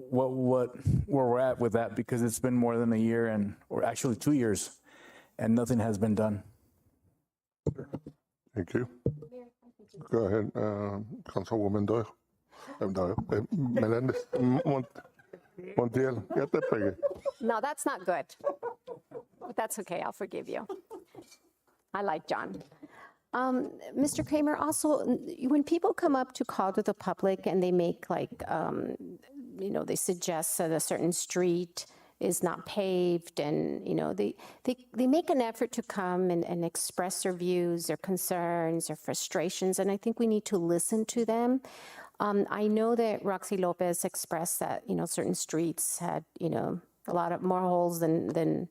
where we're at with that, because it's been more than a year, or actually 2 years, and nothing has been done. Thank you. Go ahead, Councilwoman Doyle. Melendez. Montiel, ya te pegué. No, that's not good. But that's okay, I'll forgive you. I like John. Mr. Kramer, also, when people come up to call to the public and they make they suggest that a certain street is not paved, and they make an effort to come and express their views, their concerns, their frustrations, and I think we need to listen to them. I know that Roxy Lopez expressed that certain streets had a lot of more holes than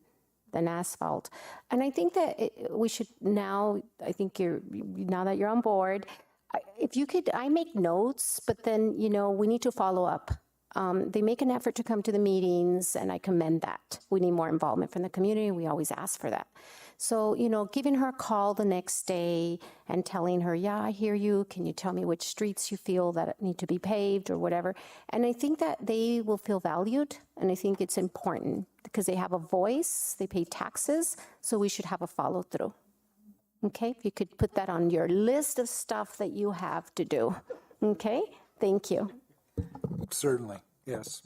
asphalt, and I think that we should now. I think now that you're on board, if you could, I make notes, but then we need to follow up. They make an effort to come to the meetings, and I commend that. We need more involvement from the community, and we always ask for that. So, giving her a call the next day and telling her, yeah, I hear you. Can you tell me which streets you feel that need to be paved or whatever? And I think that they will feel valued, and I think it's important because they have a voice, they pay taxes, so we should have a follow through. Okay, if you could put that on your list of stuff that you have to do. Okay, thank you. Certainly, yes.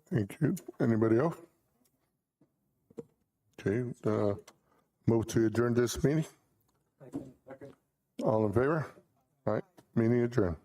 Thank you. Anybody else? Okay, move to adjourn this meeting. All in favor? All right, meeting adjourned.